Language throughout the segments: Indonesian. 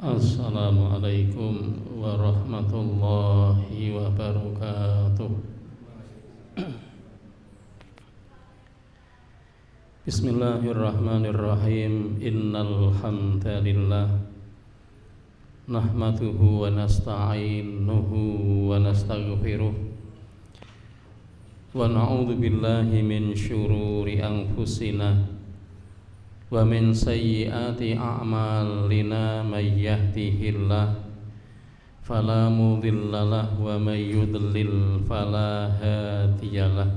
Assalamualaikum warahmatullahi wabarakatuh. Bismillahirrahmanirrahim. Innal hamdalillah nahmaduhu wa nasta'inuhu wa nastaghfiruh wa na'udzu billahi min syururi anfusina wa min sayyiati a'malina may yahdihillah fala mudhillalah wa may yudlil fala hadiyalah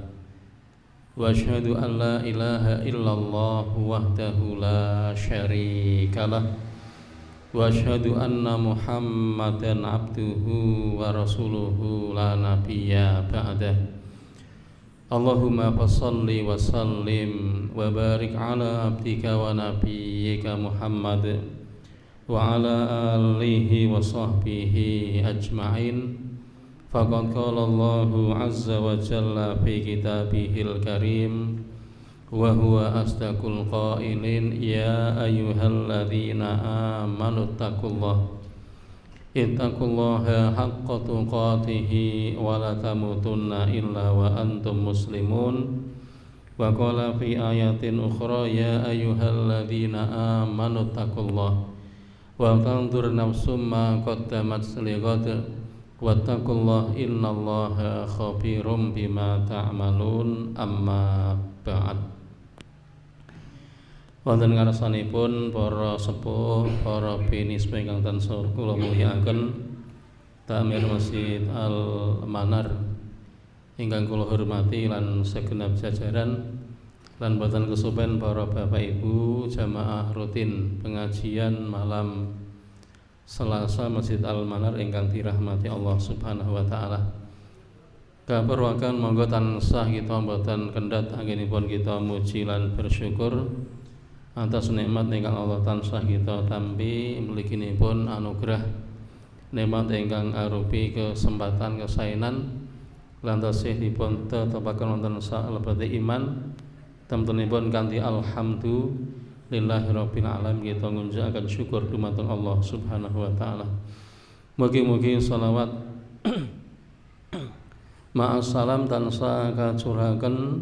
wa asyhadu an la ilaha illallah wahdahu la syarikalah wa asyhadu anna muhammadan abduhu wa rasuluhu la nabiyya ba'dah. Allahumma fassalli wa sallim wa barik ala abdika wa nabiyyika Muhammad wa ala alihi wa sahbihi ajma'in. Faqad qala Allahu azza wa jalla fi kitabihil karim wa huwa asdaqul qailin ya ayyuhalladzina amanu taqullaha ittaqullaha haqqa tuqatih wa la tamutunna illa wa antum muslimun. Wa qala fi ayatin ukhra ya ayyuhalladzina amanu taqullaha wa tanzur nafsum ma qaddamat lighad wattaqullaha innallaha khabirum bima ta'malun. Amma ba'd. Wonten ngarsanipun para sepuh, para bini ingkang tansah kula mulyakaken, Takmir Masjid Al-Manar ingkang kula hormati lan segenap jajaran, lan boten kesupen para bapak ibu jamaah rutin pengajian malam Selasa Masjid Al-Manar ingkang dirahmati Allah Subhanahu wa taala. Kapurwaken monggo tansah kita boten kendhat anggenipun kita muji lan bersyukur atas nikmat ingkang Allah tansah kita tampi mliginipun anugerah nikmat ingkang arupi kesempatan kesaenan lan tasih dipun tetepaken wonten salebete iman temtunipun kanthi alhamdulillahirabbil alamin kita ngunjukaken syukur dumateng Allah Subhanahu wa taala. Mugi-mugi shalawat ma'as salam tansah kacuraken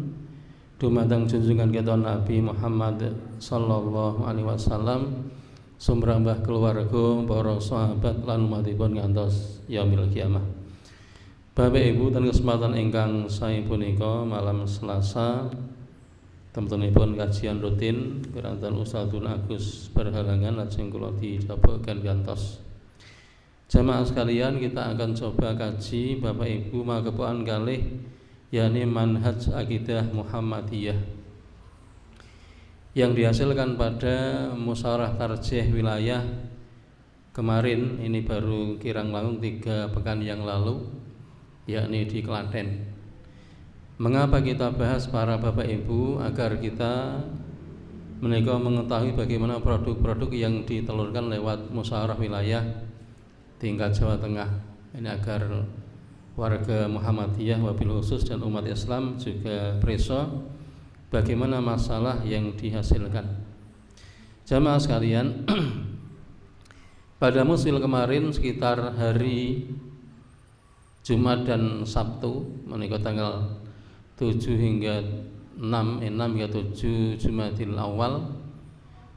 dumateng junjungan kita Nabi Muhammad sallallahu alaihi wasallam, sumrambah keluarga, para sahabat lan umatipun ngantos yaumil kiamah. Bapak Ibu, ten kesempatan ingkang sae punika malam Selasa temtunipun kajian rutin keranten Ustadzul Agus Berhalangan lajeng kula dijabaken gantos. Jamaah sekalian, kita akan coba kaji Bapak Ibu magepokan kalih yakni manhaj akidah Muhammadiyah yang dihasilkan pada musyawarah tarjih wilayah kemarin, ini baru kirang langkung 3 pekan yang lalu, yakni di Klaten. Mengapa kita bahas para bapak ibu? Agar kita menika mengetahui bagaimana produk-produk yang ditelurkan lewat musyawarah wilayah tingkat Jawa Tengah ini, agar warga Muhammadiyah wabil khusus dan umat Islam juga preso bagaimana masalah yang dihasilkan. Jamaah sekalian, pada musil kemarin sekitar hari Jumat dan Sabtu menika tanggal 7 hingga 6 hingga 7 Jumadil Awal,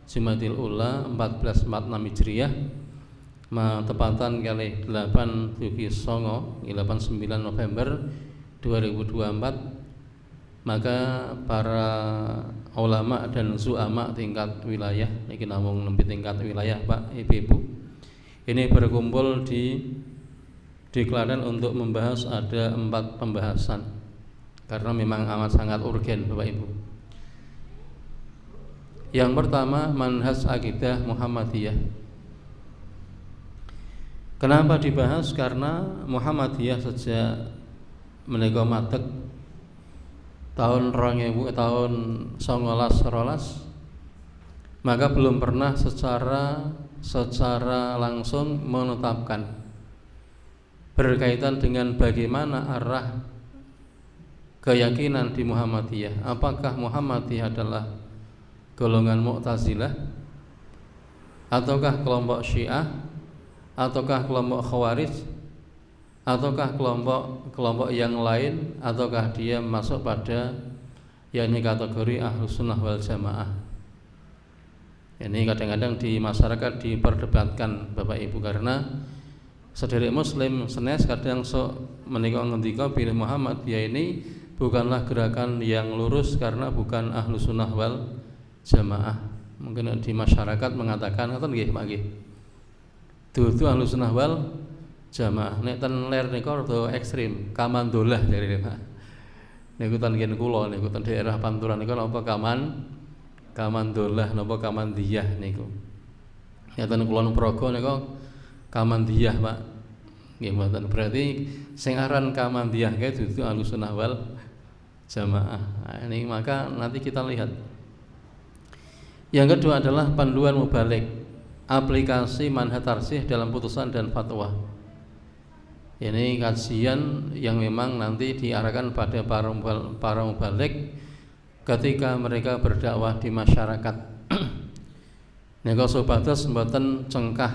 Jumadil Ula 1446 Hijriah, tepatan kali 8 Duki Songo 89 November 2024, maka para ulama dan zuama tingkat wilayah, ini namung nembe tingkat wilayah Pak Ibu, ini berkumpul di Klaten untuk membahas ada 4 pembahasan karena memang amat sangat urgen Bapak Ibu. Yang pertama, manhaj akidah Muhammadiyah. Kenapa dibahas? Karena Muhammadiyah sejak menika madeg tahun 1912, maka belum pernah secara langsung menetapkan berkaitan dengan bagaimana arah keyakinan di Muhammadiyah. Apakah Muhammadiyah adalah golongan Mu'tazilah ataukah kelompok Syiah ataukah kelompok Khawarij, ataukah kelompok yang lain, ataukah dia masuk pada yakni kategori Ahlus Sunnah wal Jamaah. Ini kadang-kadang di masyarakat diperdebatkan Bapak Ibu, karena sedherek muslim senes kadang sok menika ngendika pilih Muhammad ya ini bukanlah gerakan yang lurus karena bukan Ahlus Sunnah wal Jamaah. Mungkin di masyarakat mengatakan ngoten nggih Pak nggih. Dudu Ahlus Sunnah wal Jamaah. Nek ten ler nika rada ekstrim, kamandolah jarine Pak. Niku ten ngen kula niku ten daerah Panturan niku napa kamandolah napa kamandiyah niku. Ya ten Kulon Progo niku kamandiyah Pak. Nggih mboten berarti sing aran kamandiyah kae dudu Ahlus Sunnah wal Jamaah. Nah, ini maka nanti kita lihat. Yang kedua adalah panduan mubalik, aplikasi manhaj tarsih dalam putusan dan fatwa. Ini kajian yang memang nanti diarahkan pada para mubalik ketika mereka berdakwah di masyarakat. Nika supados mboten cengkah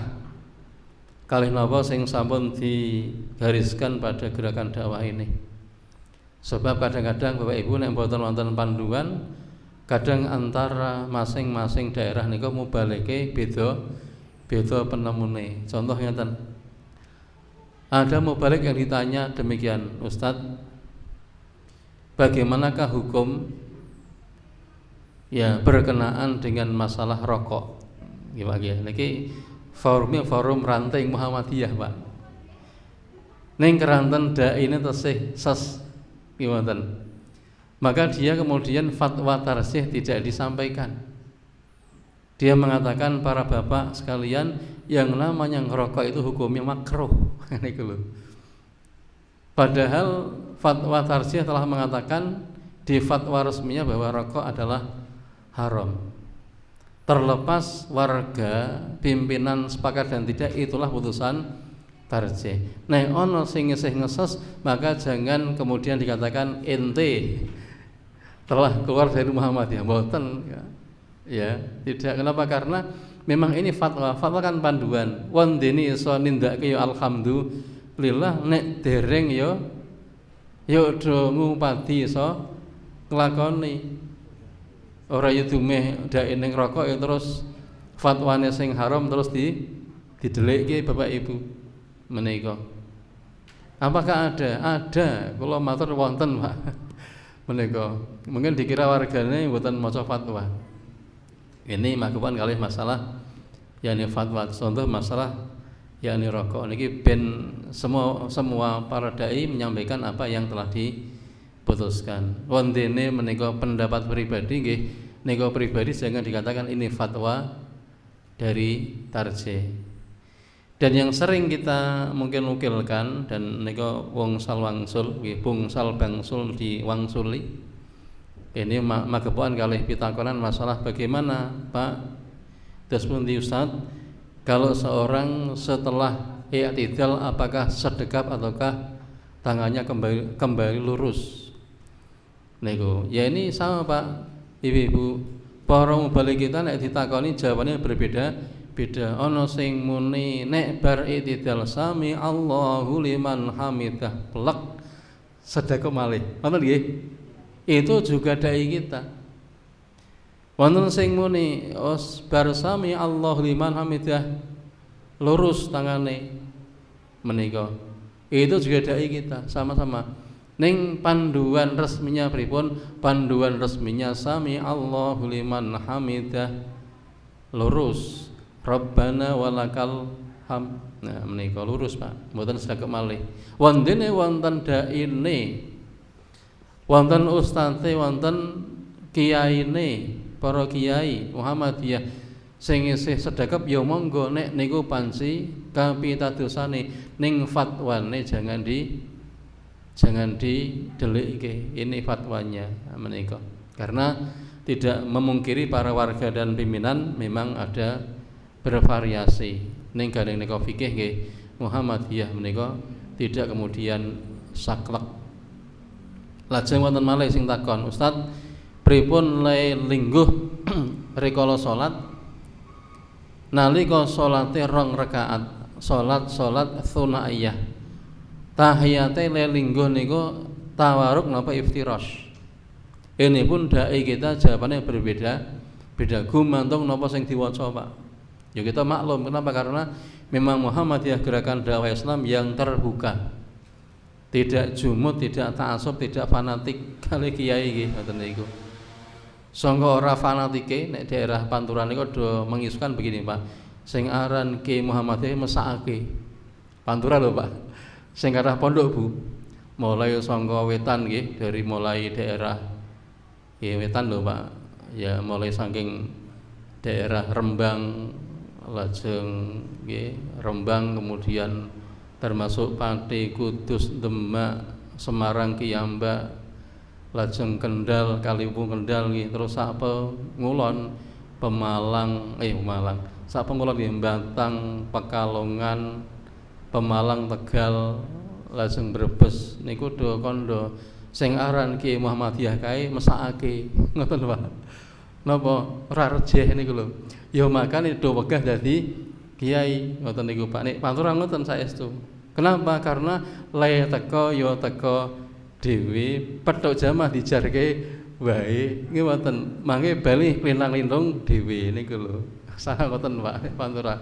kalih napa sing sampun digariskan pada gerakan dakwah ini. Sebab kadang-kadang Bapak Ibu nek mboten wonten panduan, kadang antara masing-masing daerah niku mubalike beda penemune. Contoh ngeten. Ada mubalik yang ditanya demikian, Ustadz, bagaimanakah hukum ya berkenaan dengan masalah rokok? Gimana? Niki forumnya forum ranting Muhammadiyah, Pak. Ning keranten daine tesih ses gimana? Maka dia kemudian fatwa tarsih tidak disampaikan. Dia mengatakan para bapak sekalian, yang namanya ngerokok itu hukumnya makruh. Padahal fatwa tarsih telah mengatakan di fatwa resminya bahwa rokok adalah haram. Terlepas warga pimpinan sepakat dan tidak, itulah putusan tarsih. Nah, ono sing ngeses maka jangan kemudian dikatakan ente telah keluar dari Muhammadiyah. Mboten ya, tidak. Kenapa? Karena memang ini fatwa kan panduan. Wong dene iso nindakake ya alhamdulillah, nek dereng ya do ngupadi iso nglakoni. Ora ya dumeh dae ning rokok ya terus fatwane sing haram terus didelikke Bapak Ibu menika. Apakah ada? Ada. Kula matur wonten, Pak. Menika. Mungkin dikira wargane mboten maca fatwa. Ini makupan kalih masalah yakni fatwa. Contoh masalah yakni rokok niki ben semua para dai menyampaikan apa yang telah diputuskan. Wondene menika pendapat pribadi nggih, nika pribadi jangan dikatakan ini fatwa dari tarjih. Dan yang sering kita mungkin nukilkan dan nika wong sal wangsul nggih, bung sal bangsul diwangsuli. Ini magepokan kalih pitakonan masalah bagaimana Pak Dasmundi Ustaz kalau seorang setelah i'tidal apakah sedekap ataukah tangannya kembali lurus. Niku, ya ini sama Pak Ibu-ibu, para mubalik kita nek ditakoni jawabannya berbeda-beda. Ana sing muni nek bar i'tidal sami Allahu liman hamidah plek sedekap malih. Ngoten nggih? Itu juga dai kita. Wonten sing muni bar sami Allahu liman hamidah lurus tangane menika. Itu juga dai kita, sama-sama. Ning panduan resminya pripun? Panduan resminya sami Allahu liman hamidah lurus. Rabbana walakal ham. Nah, menika lurus, Pak. Mboten sedekap malih. Wondene wonten daine, wonten ustadze, wonten kiyaine, para kiai Muhammadiyah sing isih sedekap ya monggo, nek niku panci kapitadosane, ning fatwane jangan didelikke. Ini fatwanya menika. Karena tidak memungkiri para warga dan pimpinan memang ada bervariasi. Ning gandeng nika fikih nggih Muhammadiyah menika tidak kemudian saklek. Lajeng wonten malih sing takon, Ustaz, pripun lingguh rikala salat nalika salate 2 rakaat salat tsunaiyah. Tahiyate lelinggo niku tawaruk napa iftirash. Ini pun dai kita jawabannya berbeda. Beda gumantung napa sing diwaca, Pak. Ya kita maklum kenapa? Karena memang Muhammadiyah gerakan dakwah Islam yang terbuka. Tidak jumud, tidak ta'assub, tidak fanatik kali kiai nggih ngoten niku. Sangga ora fanatike nek daerah Panturan niku do mengisukan begini, Pak. Sing aran Ki Muhammadiyah mesakake. Pantura lho, Pak. Sing arah pondok, Bu. Mulai sangga wetan nggih, dari mulai daerah wetan lho, Pak. Ya mulai saking daerah Rembang, lajeng nggih Rembang, kemudian termasuk Pati, Kudus, Demak, Semarang, Kiambak, lajeng Kendal, Kaliwung Kendal nggih, terus apa ngulon Pemalang, sapa ngulon nggih Batang, Pekalongan, Pemalang, Tegal, lajeng Brebes niku do kondo sing aran Ki Muhammadiyah kae mesakake ngoten Pak. Napa ora rejeh niku lho. Ya makane do wegah dadi kiai ngoten niku Pak. Nek pantura ngoten saestu. Kenapa? Karena le teko ya teko dhewe, petuk jamah dijarke wae. Nggih wonten. Mangke bali linang-lindung dhewe niku lho. Saha ngoten Pak pantura.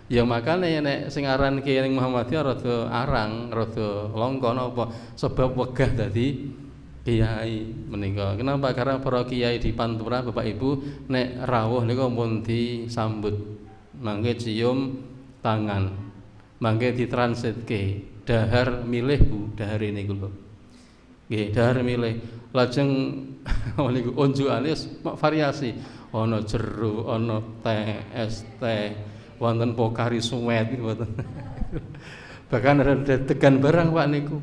Ya makane nek sing aran Kiai Muhammadiyah rada arang, rada langka napa sebab wegah dadi kiai menika. Kenapa? Karena para kiai di Pantura Bapak Ibu nek rawuh niku pun disambut. Mangke cium tangan. Mangke ditransitke. Dahar milih Bu, dahar niku lho. Nggih, dahar milih. Lajeng niku unjukane variasi. Ana jeruk, ana teh, es teh, wonten pokari suwet mboten. Bahkan ada tegan barang Pak niku.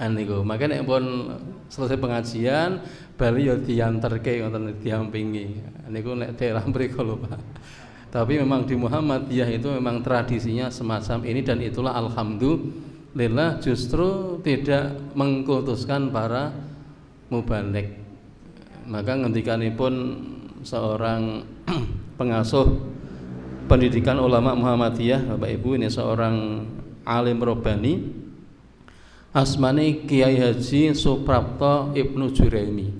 Niku, makanya nek pun selesai pengajian bali ya dianterke ngoten diampingi. Niku nek daerah mriku lho Pak. Tapi memang di Muhammadiyah itu memang tradisinya semacam ini dan itulah alhamdulillah justru tidak mengkultuskan para mubaligh. Maka ngendikanipun seorang pengasuh pendidikan ulama Muhammadiyah Bapak Ibu, ini seorang alim robbani asmane Kiai Haji Suprapto Ibnu Juraimi.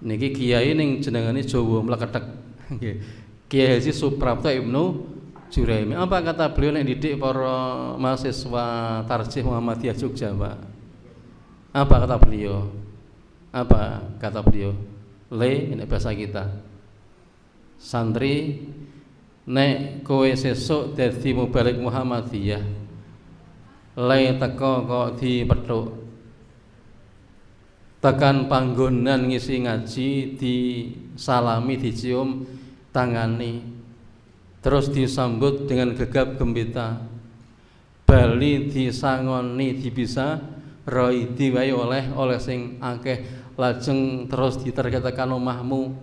Niki kiai ning jenengane Jawa mleketek. Nggih. Kiai Haji Suprapto Ibnu Juraimi. Apa kata beliau nek didik para mahasiswa Tarjih Muhammadiyah Jogja, Pak? Apa kata beliau? Apa kata beliau? Ini bahasa kita. Santri nek kowe sesuk dadi mubaligh Muhammadiyah le teko kok dipethuk tekan panggonan ngisi ngaji disalami dicium tangani terus disambut dengan gegap gembita bali disangoni dibisa roi diwai oleh sing akeh lajeng terus diterketakan omahmu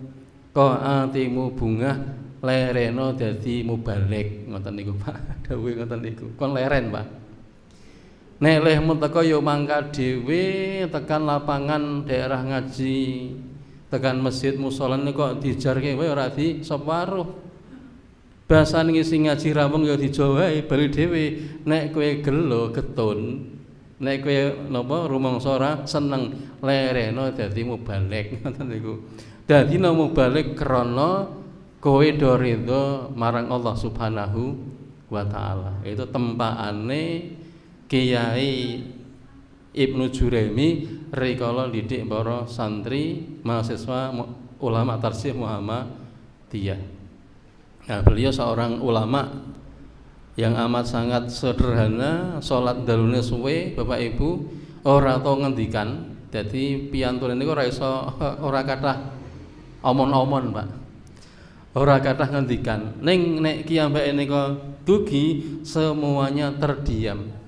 kok atimu bungah lereno dadi mubaligh ngoten niku Pak dawuh ngoten niku kon leren Pak. Nek lehmu teko yo mangkat dhewe tekan lapangan daerah ngaji tekan masjid musala niku kok dijarke wae ora di sop waruh. Basan ngisi ngaji rampung yo dijowahi bali dhewe nek kowe gelo getun nek kowe napa rumangsa ora seneng lereno dadi mubaligh ngoten niku. Dadi mubaligh krana kowe do ridho marang Allah Subhanahu wa taala. Itu tempakane Kiai Ibnu Juraimi rikala didik para santri mahasiswa ulama Tarjih Muhammadiyah. Nah, beliau seorang ulama yang amat sangat sederhana, salat dalune suwe, Bapak Ibu, ora tau ngendikan. Dadi piyantune niku ora iso ora kathah omon-omon, Pak. Ora kathah ngendikan. Ning nek kiyambake nika dugi semuanya terdiam.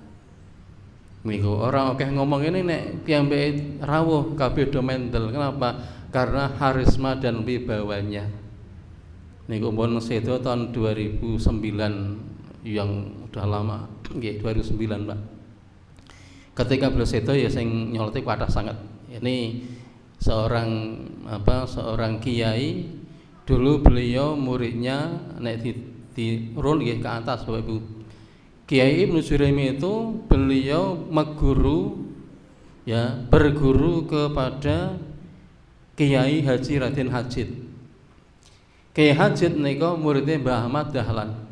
Niku orang akeh ngomong ini nek piyambake rawuh kabeh do mendel. Kenapa? Karena harisma dan wibawanya. Niku pun sedo tahun 2009 yang udah lama, nggih 2009, Pak. Ketika beliau sedo ya sing nyoloti kathah sangat. Ini seorang kiai dulu beliau muridnya nek di run nggih ke atas Bapak Ibu. Kiai Ibnu Juraimi itu beliau berguru kepada Kiai Haji Raden Hajid. Kiai Hajid nika muridnya Mbah Ahmad Dahlan.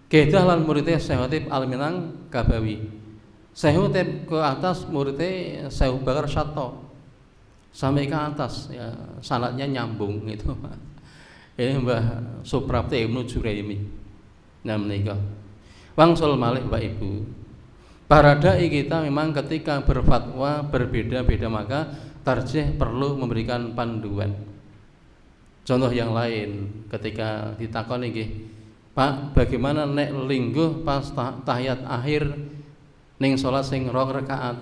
Kiai Dahlan muridnya Syekh Hatib Al-Minang Kabawi. Syekh Hatib ke atas muridnya Syekh Bakar Syato. Sampai ke atas ya, sanadnya nyambung gitu. Ini Mbah Suprapti Ibnu Juraimi. Nah menika. Wangsul malih Bapak Ibu. Para dai kita memang ketika berfatwa berbeda-beda maka tarjih perlu memberikan panduan. Contoh yang lain ketika ditakoni nggih, Pak, bagaimana nek lingguh pas tahiyat akhir ning salat sing 2 rakaat?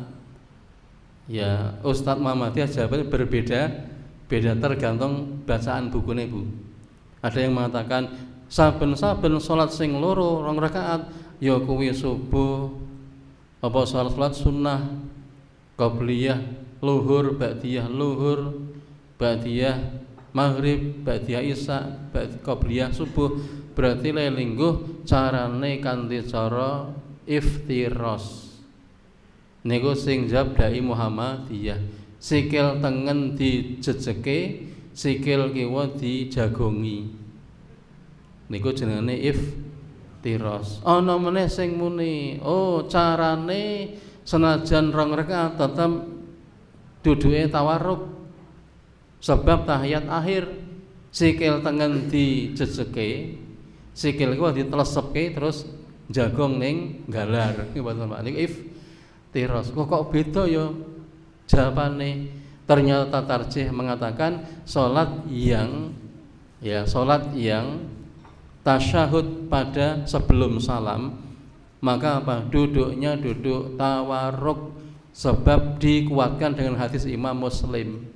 Ya, Ustadz Muhammadiyah jawabannya berbeda tergantung bacaan bukune Bu. Ada yang mengatakan saben-saben salat sing 2 rakaat ya kuwi subuh apa salat sunnah qabliyah luhur ba'diyah maghrib ba'diyah isya qabliyah subuh. Berarti lingguh carane kanthi cara iftiros. Niku sing jawab dai Muhammadiyah. Sikil tengen dijejeke, sikil kiwa dijagongi. Niku jenenge iftiros. Ana meneh sing muni, oh carane senajan 2 rakaat tetep duduke tawarruk. Sebab tahiyat akhir sikil tengen dijejeke, sikil kiwa ditelesepke terus jagong ning galar. Niku mboten Pak. Niku iftiros. Kok beda ya jawabane? Ternyata tarjih mengatakan salat yang tasyahud pada sebelum salam maka apa? Duduknya duduk tawarruk sebab dikuatkan dengan hadis Imam Muslim.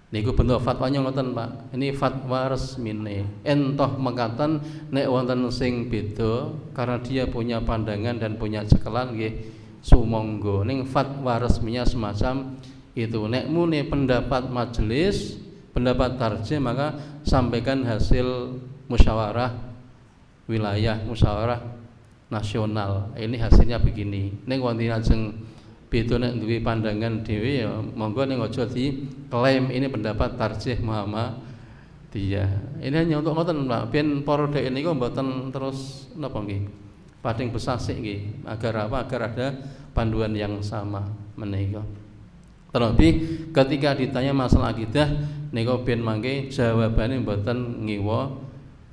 Niku bentuk fatwanya ngoten Pak. Ini fatwa resmine. Entoh mekaten nek wonten sing beda karena dia punya pandangan dan punya cekelan nggih sumangga. Ning fatwa resminya semacam itu. Nek muni pendapat majelis, pendapat tarjih maka sampaikan hasil musyawarah wilayah, musyawarah nasional. Ini hasilnya begini. Ning wonten ajeng beda nek duwe pandangan dhewe ya monggo ning aja diklaim ini pendapat tarjih Muhammadiyah. Ini hanya untuk ngoten Pak, ben para dhek niku mboten terus napa nggih. Pading besasik nggih, agar apa? Agar ada panduan yang sama menika. Terlebih ketika ditanya masalah akidah niku ben mangke jawabane mboten ngiwa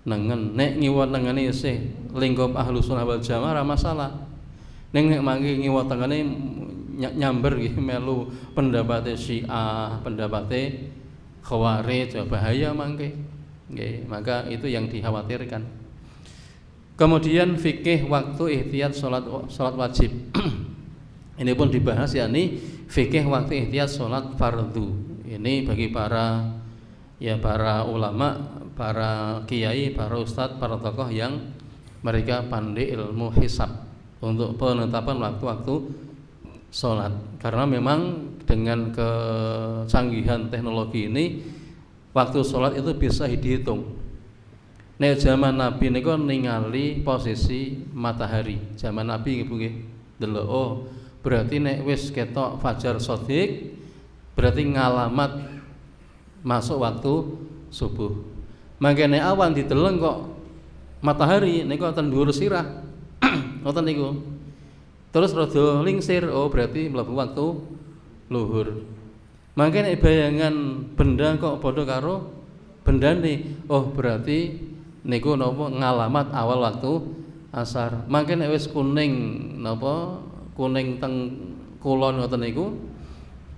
nengen. Nek ngiwa nengene isih lingkup Ahlus Sunnah wal Jamaah ora masalah. Ning nek mangke ngiwa tengene nyamber nggih melu pendapate Syiah, pendapate Khawarij, bahaya mangke. Nggih, maka itu yang dikhawatirkan. Kemudian fikih waktu ihtiyat salat wajib. Ini pun dibahas yakni fikih waktu ihtiyat salat fardu. Ini bagi para ulama, para kiai, para ustadz, para tokoh yang mereka pandai ilmu hisab untuk penetapan waktu-waktu sholat. Karena memang dengan kecanggihan teknologi ini waktu sholat itu bisa dihitung. Nek zaman Nabi niku ningali posisi matahari. Zaman Nabi nggih delok oh berarti nek wis ketok fajar shadiq berarti ngalamat masuk waktu subuh. Mangkene awan dideleng kok matahari niku ten dhuwur sirah. Ngoten niku. Terus rada lingsir, oh berarti mlebu waktu luhur. Mangkene bayangan benda kok padha karo bendane, oh berarti niku napa ngalamat awal waktu asar. Mangkene wis kuning napa kuning teng kulon ngoten niku.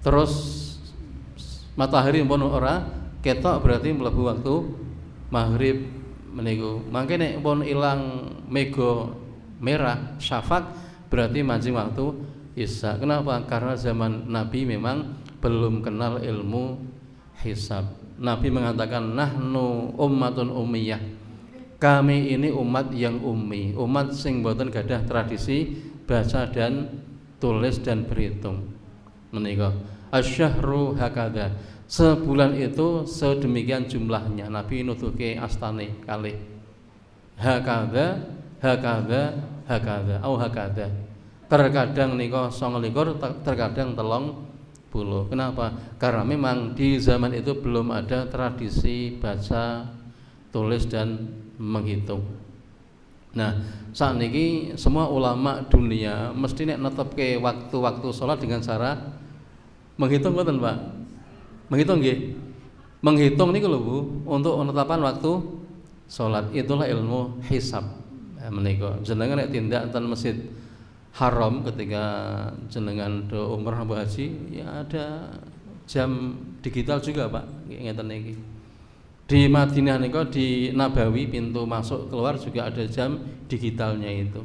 Terus matahari pun ora ketok berarti mlebu waktu maghrib meniku. Mangkene pun ilang mega merah syafaq berarti mancing waktu isya. Kenapa? Karena zaman Nabi memang belum kenal ilmu hisab. Nabi mengatakan nahnu ummatun ummiyah. Kami ini umat yang ummi, umat sing boten gadah tradisi baca dan tulis dan berhitung. Menika asyhru hakada. Sebulan itu sedemikian jumlahnya. Nabi nutuke astane kalih. Hakada hakadha au hakadha. Terkadang nika 29, terkadang 30. Kenapa? Karena memang di zaman itu belum ada tradisi baca, tulis dan menghitung. Nah, saat ini semua ulama dunia mesti nek netepke waktu-waktu sholat dengan cara menghitung, betul Pak? Menghitung nggih. Menghitung niku lho Bu, untuk penetapan waktu sholat. Itulah ilmu hisab. Menika jenengan nek tindak ten Masjid Haram ketika jenengan do umrah atau haji, ya ada jam digital juga Pak, ngeten iki. Di Madinah niku di Nabawi pintu masuk keluar juga ada jam digitalnya itu.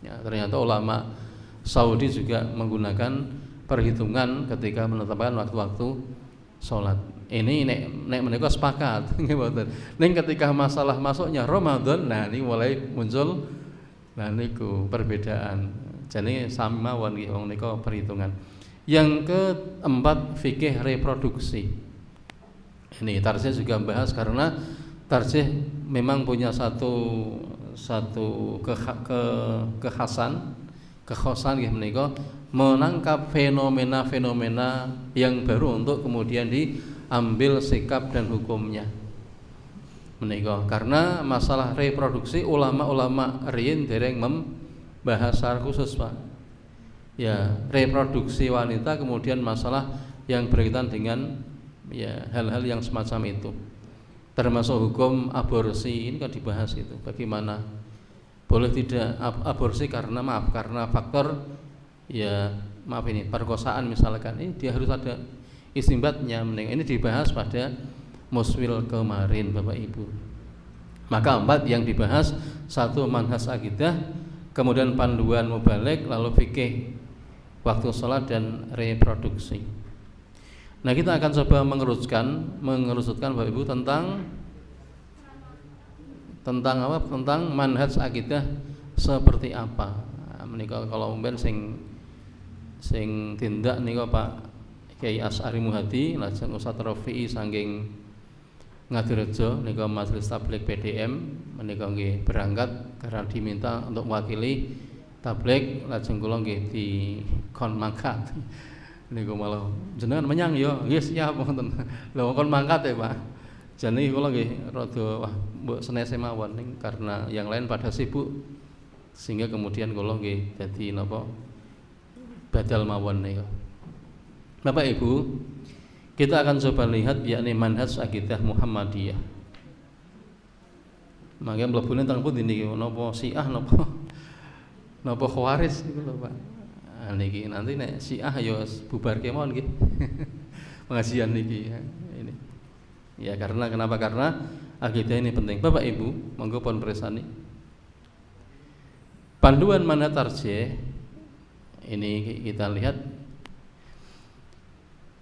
Ya, ternyata ulama Saudi juga menggunakan perhitungan ketika menetapkan waktu-waktu sholat. Ini nek menika sepakat nggih mboten. Ning ketika masalah masuknya Ramadan, nah ini mulai muncul nah niku perbedaan. Jadi sami mawon nggih wong nika perhitungan. Yang keempat, fikih reproduksi. Ini tarjih juga membahas karena tarjih memang punya satu kekhasan nggih menika menangkap fenomena-fenomena yang baru untuk kemudian diambil sikap dan hukumnya. Menika karena masalah reproduksi ulama-ulama riyin dereng membahas secara khusus Pak. Ya, reproduksi wanita, kemudian masalah yang berkaitan dengan ya hal-hal yang semacam itu. Termasuk hukum aborsi ini kan dibahas itu. Bagaimana boleh tidak aborsi karena faktor ya ini perkosaan misalkan, ini dia harus ada istimbatnya. Ini dibahas pada muswil kemarin Bapak Ibu. Maka 4 yang dibahas, 1 manhaj akidah, kemudian panduan mubalik, lalu fikih waktu sholat dan reproduksi. Nah, kita akan coba mengerucutkan Bapak Ibu tentang apa? Tentang manhaj akidah seperti apa. Menika kalau mben sing tindak nika Pak Kiai Asy'ari Muhadi, lajeng Ustaz Rafi'i saking Ngadirejo nika Majelis Tabligh PDM menika nggih berangkat karena diminta untuk mewakili tabligh, lajeng kula nggih dikon mangkat. Niku malah jenengan menyang ya, nggih siap wonten. Lha kon mangkat ya Pak. Jane kula nggih rada wah mbok senese mawon ning karena yang lain pada sibuk sehingga kemudian kula nggih dadi napa badal mawon niku. Bapak Ibu, kita akan coba lihat yakni manhaj akidah Muhammadiyah. Mangke mlebune teng pundi niki napa Syiah napa Khawarij niku lho Pak. Niki nanti nek Syiah ya bubarke mawon nggih. Pengajian niki ini. Ya karena kenapa? Karena akidah ini penting. Bapak Ibu, monggo pun presani. Panduan manhaj tarjih ini kita lihat.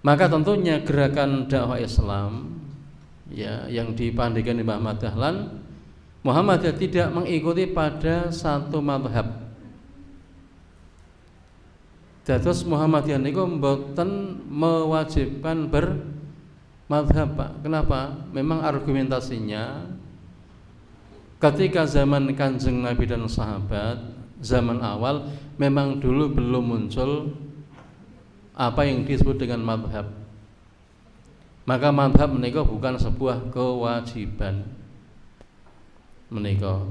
Maka tentunya gerakan dakwah Islam ya yang dipandaikan Mbah Ahmad Dahlan, Muhammadiyah tidak mengikuti pada satu mazhab. Dados Muhammadiyah niku mboten mewajibkan bermadzhab Pak. Kenapa? Memang argumentasinya ketika zaman Kanjeng Nabi dan sahabat, zaman awal memang dulu belum muncul apa yang disebut dengan madhab. Maka madhab menika bukan sebuah kewajiban. Menika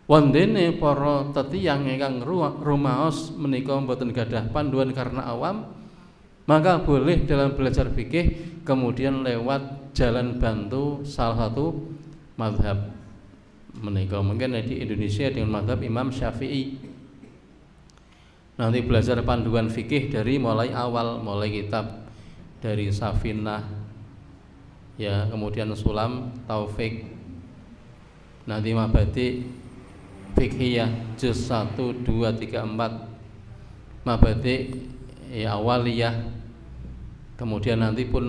wondene para tetiyang ingkang rumaos menika mboten gadah panduan karena awam, maka boleh dalam belajar fikih kemudian lewat jalan bantu salah satu madhab. Menika mungkin di Indonesia dengan madhab Imam Syafi'i. Nanti belajar panduan fikih dari mulai awal, mulai kitab dari Safinah, ya kemudian Sulam, Taufik, nanti Mabadi Fikhiyah juz 1, 2, 3, 4, Mabadi ya awaliyah, kemudian nanti pun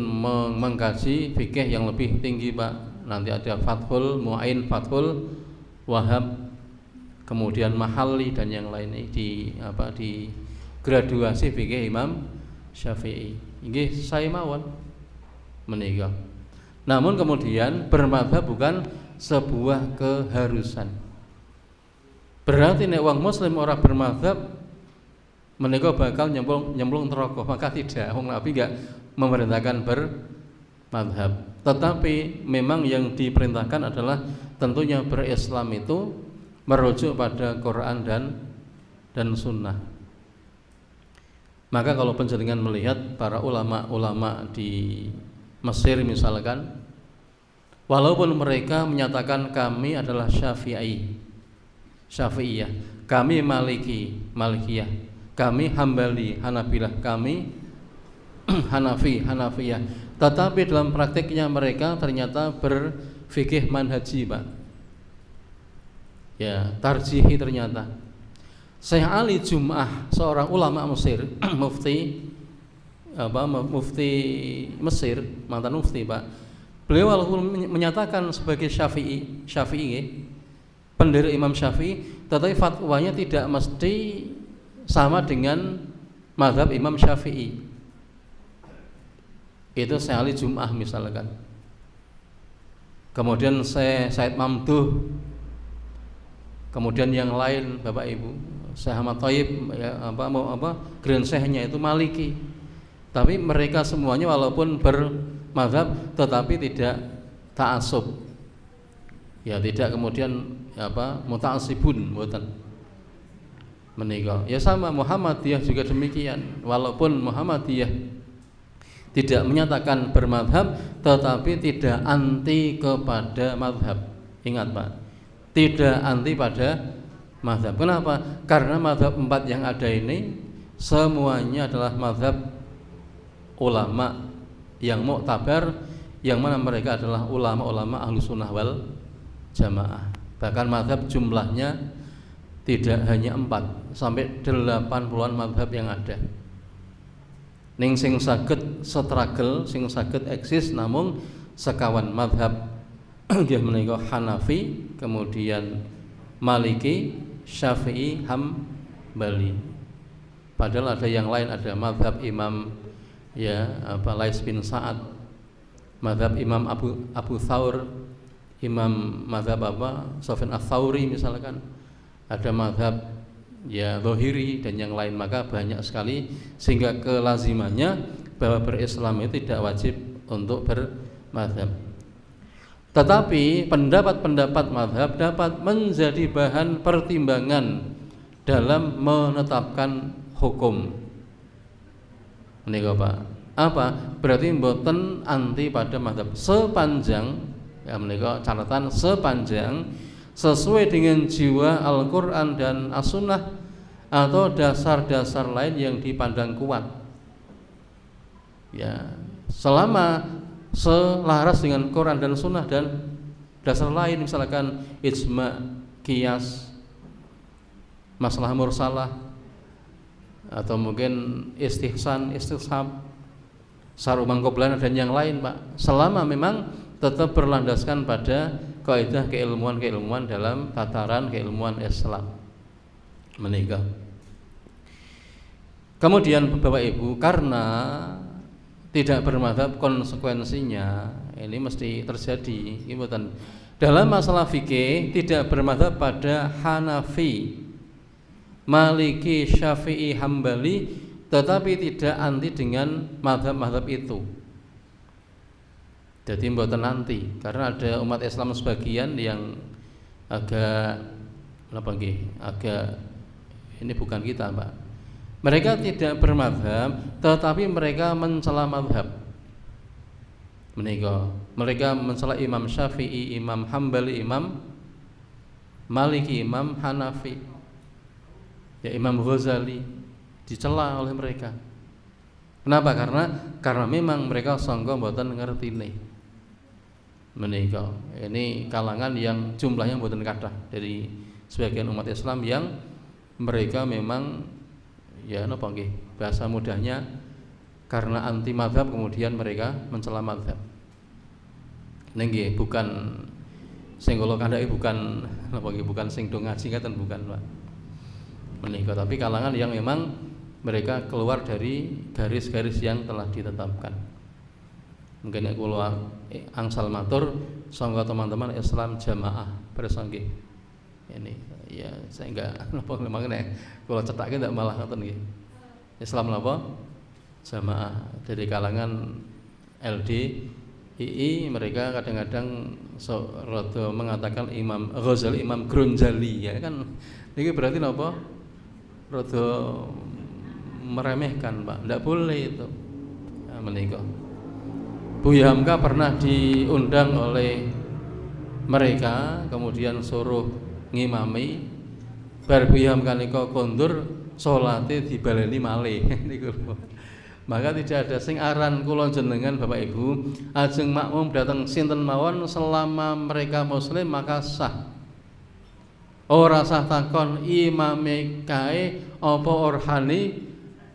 mengkaji fikih yang lebih tinggi Pak. Nanti ada Fathul Mu'in, Fathul Wahab, kemudian Mahalli dan yang lain di graduasi fikih Imam Syafi'i. Nggih saya mawon menika. Namun kemudian bermadzhab bukan sebuah keharusan. Berarti nek wong muslim ora bermadzhab menika bakal nyemplung neraka, maka tidak. Wong Nabi enggak memerintahkan bermadzhab. Tetapi memang yang diperintahkan adalah tentunya berislam itu merujuk pada Quran dan sunnah. Maka kalau panjenengan melihat para ulama-ulama di Mesir misalkan, walaupun mereka menyatakan kami adalah Syafi'iyah, kami Malikiyah, kami Hambali, Hanabilah, kami Hanafiyah, tetapi dalam praktiknya mereka ternyata berfikih manhaji, Pak. Ya, tarjihi ternyata. Syekh Ali Jum'ah, seorang ulama Mesir, mufti Mesir, mantan mufti, Pak. Beliau walaupun menyatakan sebagai Syafi'i, pendiri Imam Syafi'i, tetapi fatwanya tidak mesti sama dengan mazhab Imam Syafi'i. Itu Syekh Ali Jum'ah misalkan. Kemudian Said Mamduh, kemudian yang lain Bapak Ibu, Syekh Ahmad Thayyib, ya, Grand Syekhnya itu Maliki. Tapi mereka semuanya walaupun bermadzhab tetapi tidak ta'assub. Ya, tidak kemudian muta'assibun mboten. Menika. Ya sama Muhammadiyah juga demikian. Walaupun Muhammadiyah tidak menyatakan bermadzhab tetapi tidak anti kepada mazhab. Ingat, Pak. Tidak anti pada mazhab. Kenapa? Karena mazhab 4 yang ada ini semuanya adalah mazhab ulama yang muktabar, yang mana mereka adalah ulama-ulama ahlu sunnah wal jamaah. Bahkan mazhab jumlahnya tidak hanya 4, sampai 80-an mazhab yang ada. Ning sing saged struggle, sing saged eksis namung sekawan mazhab nggih menika Hanafi, kemudian Maliki, Syafi'i, Hambali. Padahal ada yang lain, ada mazhab Imam Lais bin Sa'ad, mazhab Imam Abu Thawr, Imam mazhab Sufyan ats-Tsauri misalkan, ada mazhab Zahiri dan yang lain. Maka banyak sekali sehingga kelazimannya bahwa berislam itu tidak wajib untuk bermazhab. Tetapi pendapat-pendapat mazhab dapat menjadi bahan pertimbangan dalam menetapkan hukum. Menika Pak. Apa? Berarti mboten anti pada mazhab sepanjang menika catatan sepanjang sesuai dengan jiwa Al-Qur'an dan As-Sunnah atau dasar-dasar lain yang dipandang kuat. Ya, selama selaras dengan Quran dan Sunnah dan dasar lain, misalkan ijma, qiyas, masalah mursalah, atau mungkin istihsan, istishab, saru mangkoblana dan yang lain, Pak. Selama memang tetap berlandaskan pada kaidah keilmuan dalam tataran keilmuan Islam. Menikah. Kemudian Bapak Ibu, karena tidak bermadzhab konsekuensinya ini mesti terjadi. Dalam masalah fikih tidak bermadzhab pada Hanafi, Maliki, Syafi'i, Hambali, tetapi tidak anti dengan mazhab-mazhab itu. Jadi mboten anti, karena ada umat Islam sebagian yang agak ini bukan kita, Pak. Mereka tidak bermadzhab, tetapi mereka mencela mazhab. Mereka mencela Imam Syafi'i, Imam Hambali, Imam Maliki, Imam Hanafi, ya Imam Ghazali dicela oleh mereka. Kenapa? Karena memang mereka sangka mboten ngertine. Menika ini kalangan yang jumlahnya mboten kathah dari sebagian umat Islam yang mereka memang bahasa mudahnya karena anti mazhab kemudian mereka mencela mazhab. Nggih, bukan sing kula kandhaki bukan sing do ngaji ngaten, bukan, Pak. Menika tapi kalangan yang memang mereka keluar dari garis-garis yang telah ditetapkan. Mungkin nek kula angsal matur sangga teman-teman Islam jamaah persa nggih. Ini ya saya enggak napa makane kula cethake ndak malah ngoten nggih. Islam napa? Jamaah dari kalangan LDII mereka kadang-kadang rada mengatakan Imam Ghazali, Imam Ghazali ya kan. Ini berarti napa? Rada meremehkan, Pak. Ndak boleh itu. Ya, menika. Buya Hamka pernah diundang oleh mereka, kemudian suruh ngimami. Bar Buya Hamka nika kondur, salate dibaleni malih niku. Maka tidak ada sing aran kula jenengan Bapak Ibu ajeng makmum datang sinten mawon selama mereka muslim maka sah. Ora sah takon imame kae apa orhani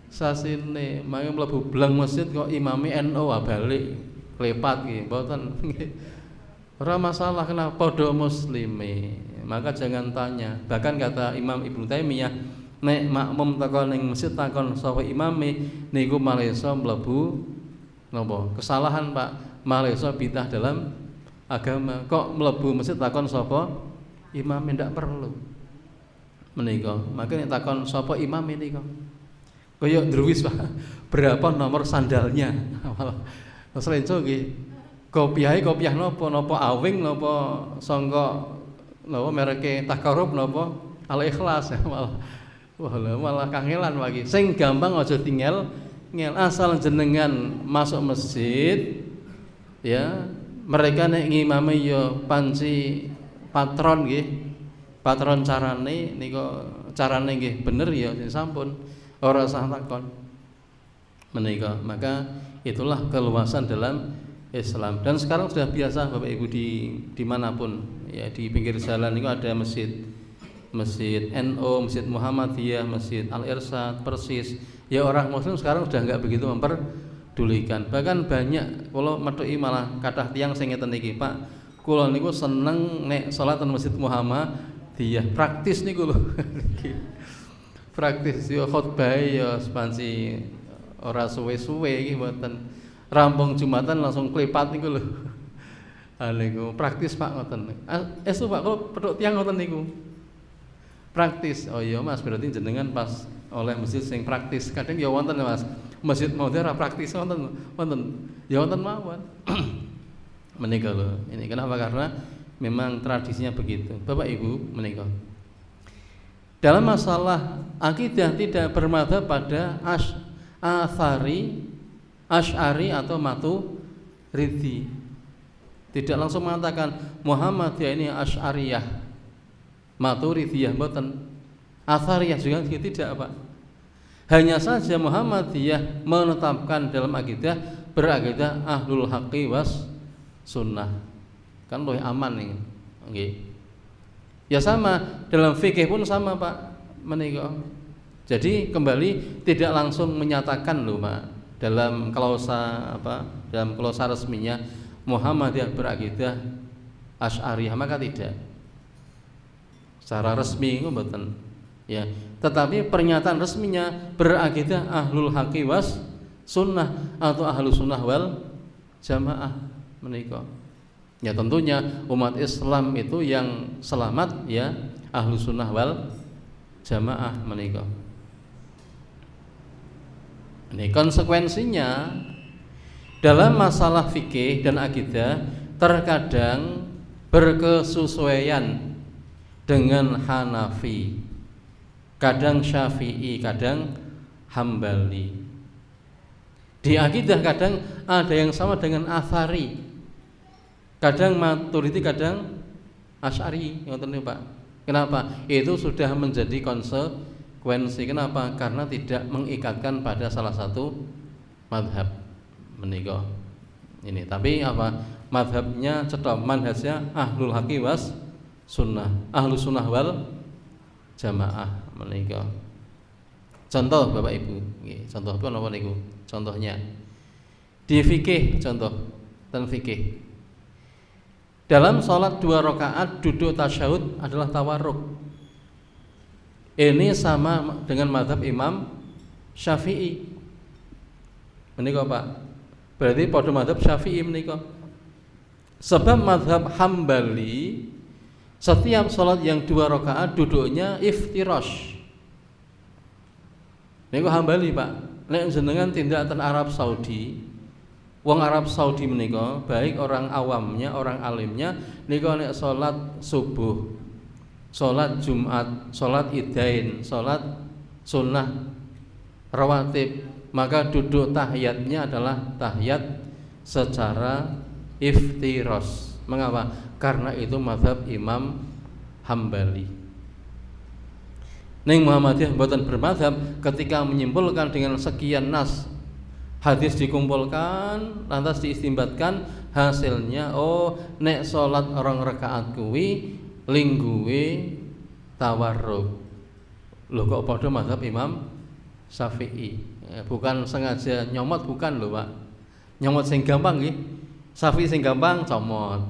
sasine. Mangke mlebu blang masjid kok imame NU balik klepat nggih mboten. Ora masalah kenapa padha muslime. Maka jangan tanya. Bahkan kata Imam Ibnu Taimiyah, nek makmum takon ning masjid takon sapa imame niku malah iso mlebu napa? Kesalahan, Pak. Malah iso bidah dalam agama. Kok mlebu masjid takon sapa imame ndak perlu. Menika. Maka nek takon sapa imame nika. Kaya ndruwis, Pak. Berapa nomor sandalnya? Mas Renco nggih. Kopiahe kopiah napa? Napa awing napa sangka napa mereke Takarub napa Al-Ikhlas malah kangelan lagi. Sing gampang aja tinggal asal jenengan masuk masjid ya mereka nek ngimami ya panci patron nggih. Patron carane nika carane nggih bener ya sampun ora usah takon. Menika maka itulah keluasan dalam Islam dan sekarang sudah biasa Bapak Ibu dimanapun ya di pinggir jalan itu ada masjid NU, masjid Muhammadiyah, masjid Al-Irsyad, Persis. Ya orang muslim sekarang sudah enggak begitu memperdulikan. Bahkan banyak kalau metuki malah kathah tiyang sing ngeten iki, Pak. Kula niku seneng nek salat nang masjid Muhammadiyah. Praktis niku lho. Praktis yo khotbah ya sepansi ora suwe-suwe iki mboten. Rampung Jumatan langsung klepat niku lho. Niku praktis Pak ngoten. Esu Pak kok petuk tiyang ngoten niku. Praktis. Oh iya Mas, berarti jenengan pas oleh masjid sing praktis. Kadang ya wonten Mas. Masjid modern praktis wonten. Ya wonten mawon. Menika lho. Ini kenapa? Karena memang tradisinya begitu. Bapak Ibu menika. Dalam masalah akidah tidak bermadzhab pada Asy'ari atau Maturidi. Tidak langsung mengatakan Muhammadiyah ini Asy'ariyah, Maturidiyah mboten. Athariyah juga tidak, Pak. Hanya saja Muhammadiyah menetapkan dalam akidah berakidah ahlul haqqi was sunnah. Kan lebih aman nih. Nggih. Ya sama, dalam fikih pun sama, Pak. Menika. Jadi kembali tidak langsung menyatakan loh, Pak. Dalam klausa resminya Muhammadiyah berakidah Asy'ariyah maka tidak. Secara resmi itu mboten. Ya, tetapi pernyataan resminya berakidah ahlul haqqi was sunnah atau ahlus sunnah wal jamaah menika. Ya tentunya umat Islam itu yang selamat ya ahlus sunnah wal jamaah menika. Ini konsekuensinya dalam masalah fikih dan akidah terkadang berkesesuaian dengan Hanafi, kadang Syafi'i, kadang Hambali. Di akidah kadang ada yang sama dengan Athari, kadang Maturidi, kadang Asy'ari, ngoten niku Pak. Kenapa? Itu sudah menjadi konsekuensi. Kenapa? Karena tidak mengikatkan pada salah satu madhab menika. Ini tapi apa? Madhabnya cetha, manhajnya ahlul haqqi was sunnah, ahlus sunnah wal jamaah menika. Contoh Bapak Ibu, nggih, contoh napa niku? Contohnya di fikih, contoh dan fikih. Dalam sholat 2 rakaat duduk tasyahud adalah tawarruk. Ini sama dengan mazhab Imam Syafi'i. Menika Pak. Berarti pada mazhab Syafi'i menika. Sebab mazhab Hambali Setiap sholat yang 2 rakaat duduknya iftirash. Niku Hambali Pak. Nek jenengan tindak ten Arab Saudi, wong Arab Saudi menika baik orang awamnya, orang alimnya niku nek sholat subuh, sholat Jumat, sholat Idain, sholat sunnah rawatib, maka duduk tahiyatnya adalah tahiyat secara iftirash. Mengapa? Karena itu mazhab Imam Hambali. Ning Muhammadiyah mboten bermadzhab, ketika menyimpulkan dengan sekian nas hadis dikumpulkan lantas diistimbatkan hasilnya nek salat orang rakaat kuwi lingguwe tawarruk. Lho kok padha mazhab Imam Syafi'i. Bukan sengaja nyomot, bukan lho Pak. Nyomot sing gampang nggih. Syafi'i sing gampang comot.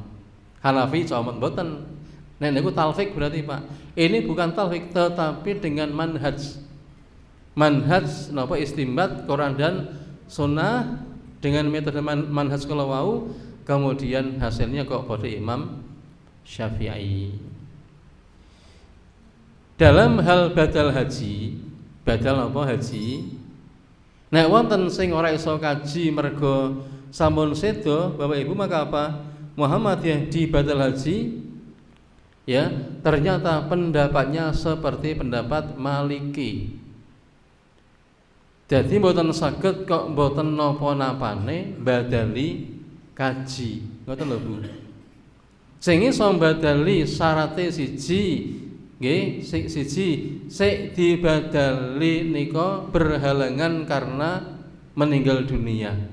Hanafi comot mboten. Nek niku talfik berarti Pak. Ini bukan talfik tetapi dengan manhaj. Manhaj napa istimbat Quran dan sunnah dengan metode manhaj kala wau, kemudian hasilnya kok pada Imam Syafi'i. Dalam hal badal haji, badal apa haji? Nek wonten sing ora iso kaji mergo sampun sedo Bapak Ibu, maka apa? Muhammadiyah di badal haji ya, ternyata pendapatnya seperti pendapat Maliki. Jadi mboten saged kok mboten napa-napane badali kaji. Ngoten lho Bu. Sing iso badali syarate siji, nggih, siji sik dibadali nika berhalangan karena meninggal dunia.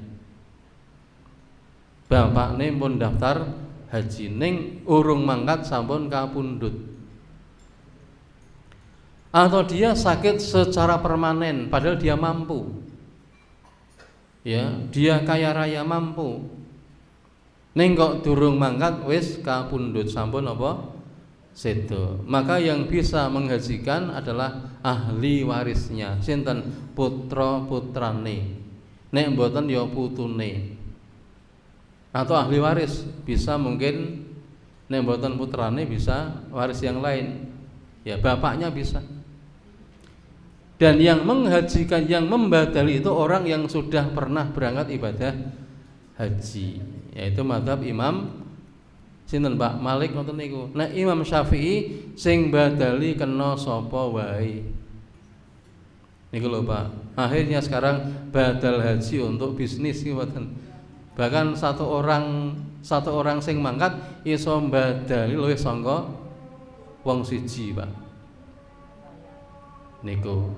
Bapakne pun daftar haji ning urung mangkat sampun kapundhut. Atau dia sakit secara permanen padahal dia mampu. Ya, dia kaya raya mampu. Ning kok durung mangkat wis kapundhut sampun apa? Sedo. Maka yang bisa menghajikan adalah ahli warisnya. Sinten? Putra-putrane. Nek mboten ya putune. Atau ahli waris bisa mungkin nek mboten putrane bisa waris yang lain. Ya bapaknya bisa. Dan yang menghajikan, yang membadali itu orang yang sudah pernah berangkat ibadah haji, yaitu mazhab Imam sinten Pak Malik ngoten niku. Nek Imam Syafi'i sing badali kena sapa wae. Niku lho Pak. Akhirnya sekarang badal haji untuk bisnis ngoten. Bahkan satu orang sing mangkat iso badali luwih sangka wong siji Pak. Niku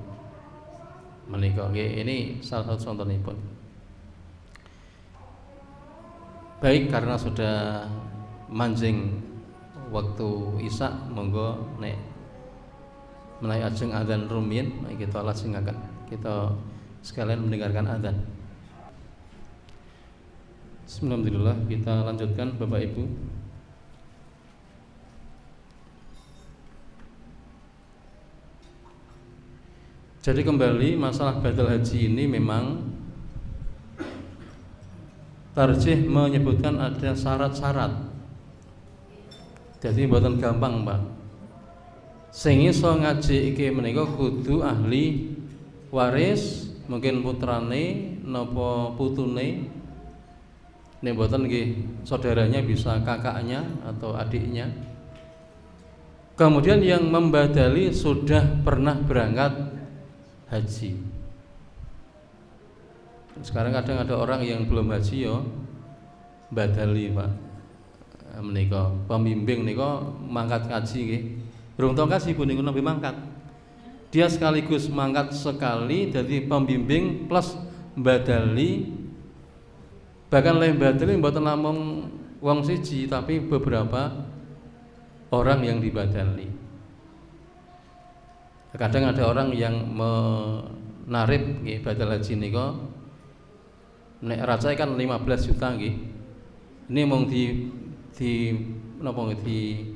menika nggih, ini salah satu contohipun. Baik, karena sudah manjing waktu Isya, monggo nek menawi ajeng adzan rumiyin kita lajengaken, kita sekalian mendengarkan adzan. Bismillahirrahmanirrahim. Kita lanjutkan Bapak Ibu. Jadi kembali masalah badal haji ini memang tarjih menyebutkan ada syarat-syarat. Jadi mboten gampang, Pak. Sing iso ngaji iki menika kudu ahli waris, mungkin putrane napa putune. Nek mboten nggih saudaranya, bisa kakaknya atau adiknya. Kemudian yang membadali sudah pernah berangkat haji. Sekarang kadang ada orang yang belum haji yo badali Pak. Menika pembimbing nika mangkat kaji nggih. Durung tau kaji pun niku nembe mangkat. Dia sekaligus mangkat sekali jadi pembimbing plus badali. Bahkan lain badali mboten namung wong siji tapi beberapa orang yang dibadali. Kadang ada orang yang menarik nggih badal haji nika nek racae kan 15 juta nggih. Ini mung di napa di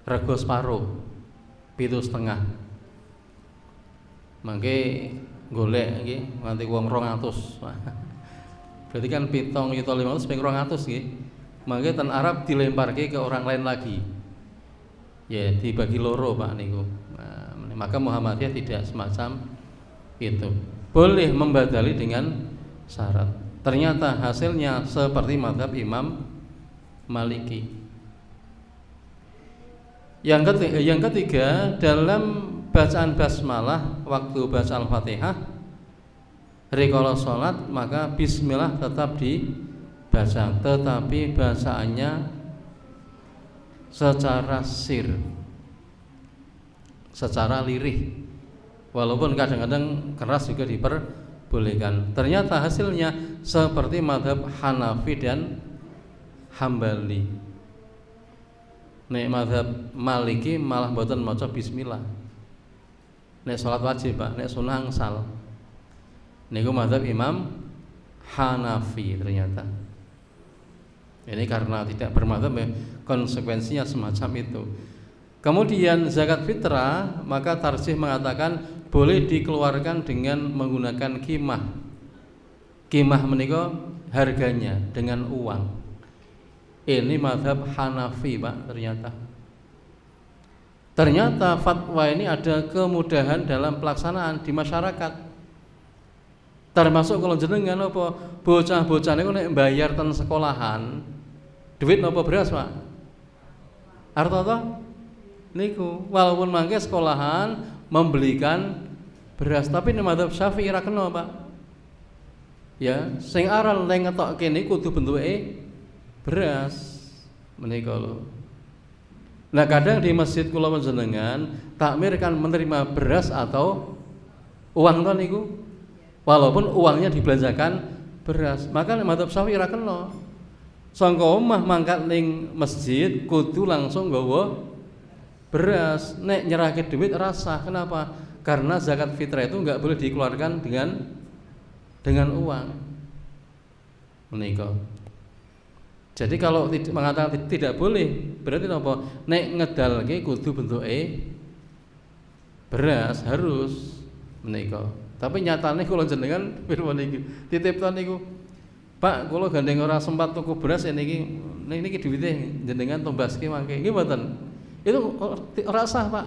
rego separo 7,5. Mangke golek nggih nganti wong 200. Berarti kan 7.500 ping 200 nggih. Mangke ten Arab dilemparke ke orang lain lagi. Ya dibagi loro Pak niku. Nah, maka Muhammadiyah tidak semacam itu. Boleh membadali dengan syarat. Ternyata hasilnya seperti mazhab Imam Maliki. Yang ketiga, dalam bacaan basmalah waktu baca Al-Fatihah rikala sholat, maka bismillah tetap dibaca, tetapi bacaannya secara sir, secara lirih, walaupun kadang-kadang keras juga diperbolehkan. Ternyata hasilnya seperti mazhab Hanafi dan Hambali. Nek mazhab Maliki malah mboten maca bismillah. Nek salat wajib Pak, nek sunah angsal. Niku mazhab Imam Hanafi ternyata. Ini karena tidak bermadzhab ya, konsekuensinya semacam itu. Kemudian zakat fitrah, maka tarjih mengatakan boleh dikeluarkan dengan menggunakan qimah. Qimah menika harganya dengan uang. Ini mazhab Hanafi Pak ternyata. Ternyata fatwa ini ada kemudahan dalam pelaksanaan di masyarakat. Termasuk kalau jenengan apa bocah-bocah niku nek bayar ten sekolahan, duit napa beras Pak? Arto to? Niku walaupun mangke sekolahan membelikan beras, tapi nek mazhab Syafi'i ra kena Pak. Ya, sing aran leng ngetokke niku kudu bentuke beras menika lho. Nah kadang di masjid kula panjenengan takmir kan menerima beras atau uang to niku. Walaupun uangnya dibelanjakan beras, maka mazhab Syafi'i ra kena. Sangka omah mangkat ning masjid kudu langsung nggawa beras. Nek nyerahke duit rasa. Kenapa? Karena zakat fitrah itu enggak boleh dikeluarkan dengan uang. Menika. Jadi kalau mengatakan tidak boleh, berarti apa? Nek ngedalke kudu bentuke beras harus menika. Tapi nyatane kula jenengan firman niki titipton niku, Pak, kula gandeng ora sempat tuku beras niki duwite jenengan tombaske mangke. Nggih mboten. Itu ora sah, Pak.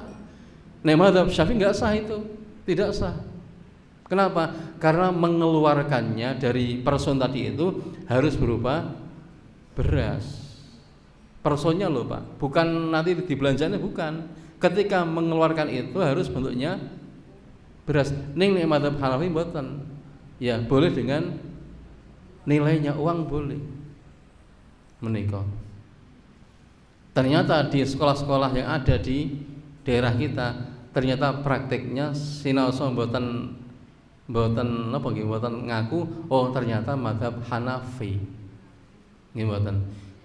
Nek mazhab Syafi'i enggak sah itu, tidak sah. Kenapa? Karena mengeluarkannya dari person tadi itu harus berupa beras. Personnya loh Pak, bukan nanti dibelanjanya, bukan. Ketika mengeluarkan itu harus bentuknya beras. Ning nek mazhab Hanafi mboten. Ya, boleh dengan nilainya uang boleh. Menika. Ternyata di sekolah-sekolah yang ada di daerah kita, ternyata prakteknya sinaosa mboten napa nggih mboten ngaku oh ternyata mazhab Hanafi. Nggih mboten.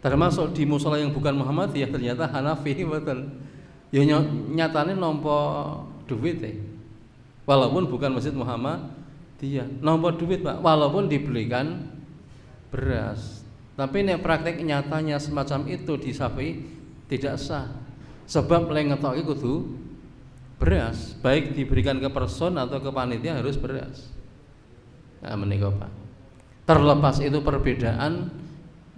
Termasuk di musala yang bukan Muhammadiyah ternyata Hanafi mboten. Ya nyatane nampa duit walaupun bukan masjid Muhammadiyah, nampa duit Pak, walaupun dibelikan beras. Tapi nek praktek nyatanya semacam itu di Syafi'i tidak sah. Sebab lek ngetoke kudu beras, baik diberikan ke person atau ke panitia harus beras. Nah, menika Pak. Terlepas itu perbedaan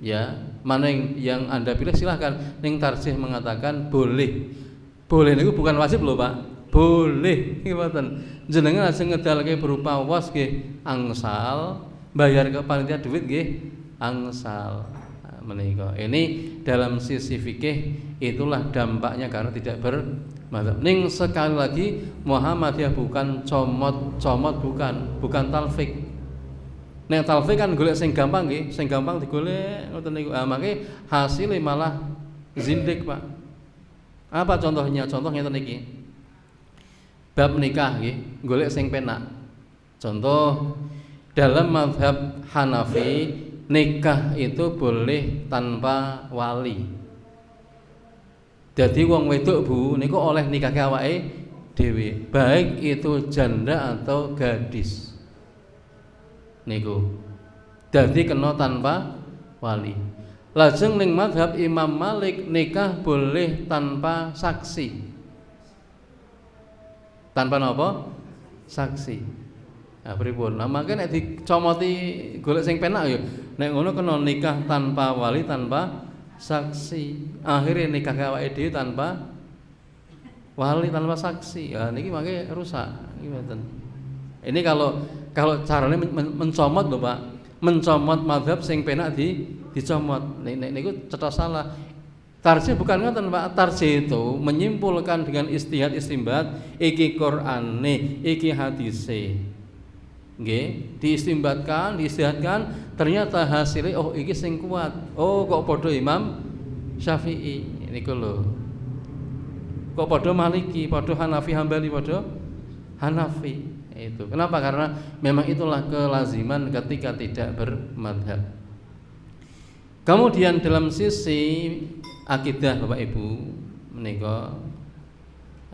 ya, mana yang Anda pilih silahkan. Ning tarjih mengatakan boleh. Boleh niku bukan wajib loh Pak. Boleh ngoten. Jenengan ajeng ngedalke berupa was nggih angsal, bayar ke panitia duit nggih angsal. Nah, menika. Ini dalam sisi fikih itulah dampaknya karena tidak bermadzhab. Ning sekali lagi Muhammadiyah bukan comot bukan talfik. Nek talfik kan golek sing gampang nggih, sing gampang digolek ngoten niku. Ah mangke hasilé malah zindik, Pak. Apa contohnya? Contoh ngeten iki. Bab nikah nggih, golek sing penak. Contoh dalam mazhab Hanafi nikah itu boleh tanpa wali. Jadi wong wedok Bu niku oleh nikahke awake dhewe, baik itu janda atau gadis. Niku dadi kena tanpa wali. Lajeng ning mazhab Imam Malik nikah boleh tanpa saksi. Tanpa napa? Saksi. Nah, pripun? Nah, mangke nek dicomoti golek sing penak ya. Nek ngono kena nikah tanpa wali, tanpa saksi. Akhirnya nikah awake dhewe tanpa wali tanpa saksi. Ya niki mangke rusak. Ini kalau caranya mencomot lho Pak. Mencomot mazhab sing penak dicomot. Niku cetha salah. Tarjih bukan ngoten Pak. Tarjih itu menyimpulkan dengan istihad istimbat iki Qur'ane, iki hadise. Nggih, diistimbatkan, diistihadkan, ternyata hasilnya oh iki sing kuat. Oh kok padha Imam Syafi'i. Niku lho. Kok padha Maliki, padha Hanafi, Hambali, padha Hanafi. Itu. Kenapa? Karena memang itulah kelaziman ketika tidak bermadhab. Kemudian dalam sisi akidah Bapak Ibu menika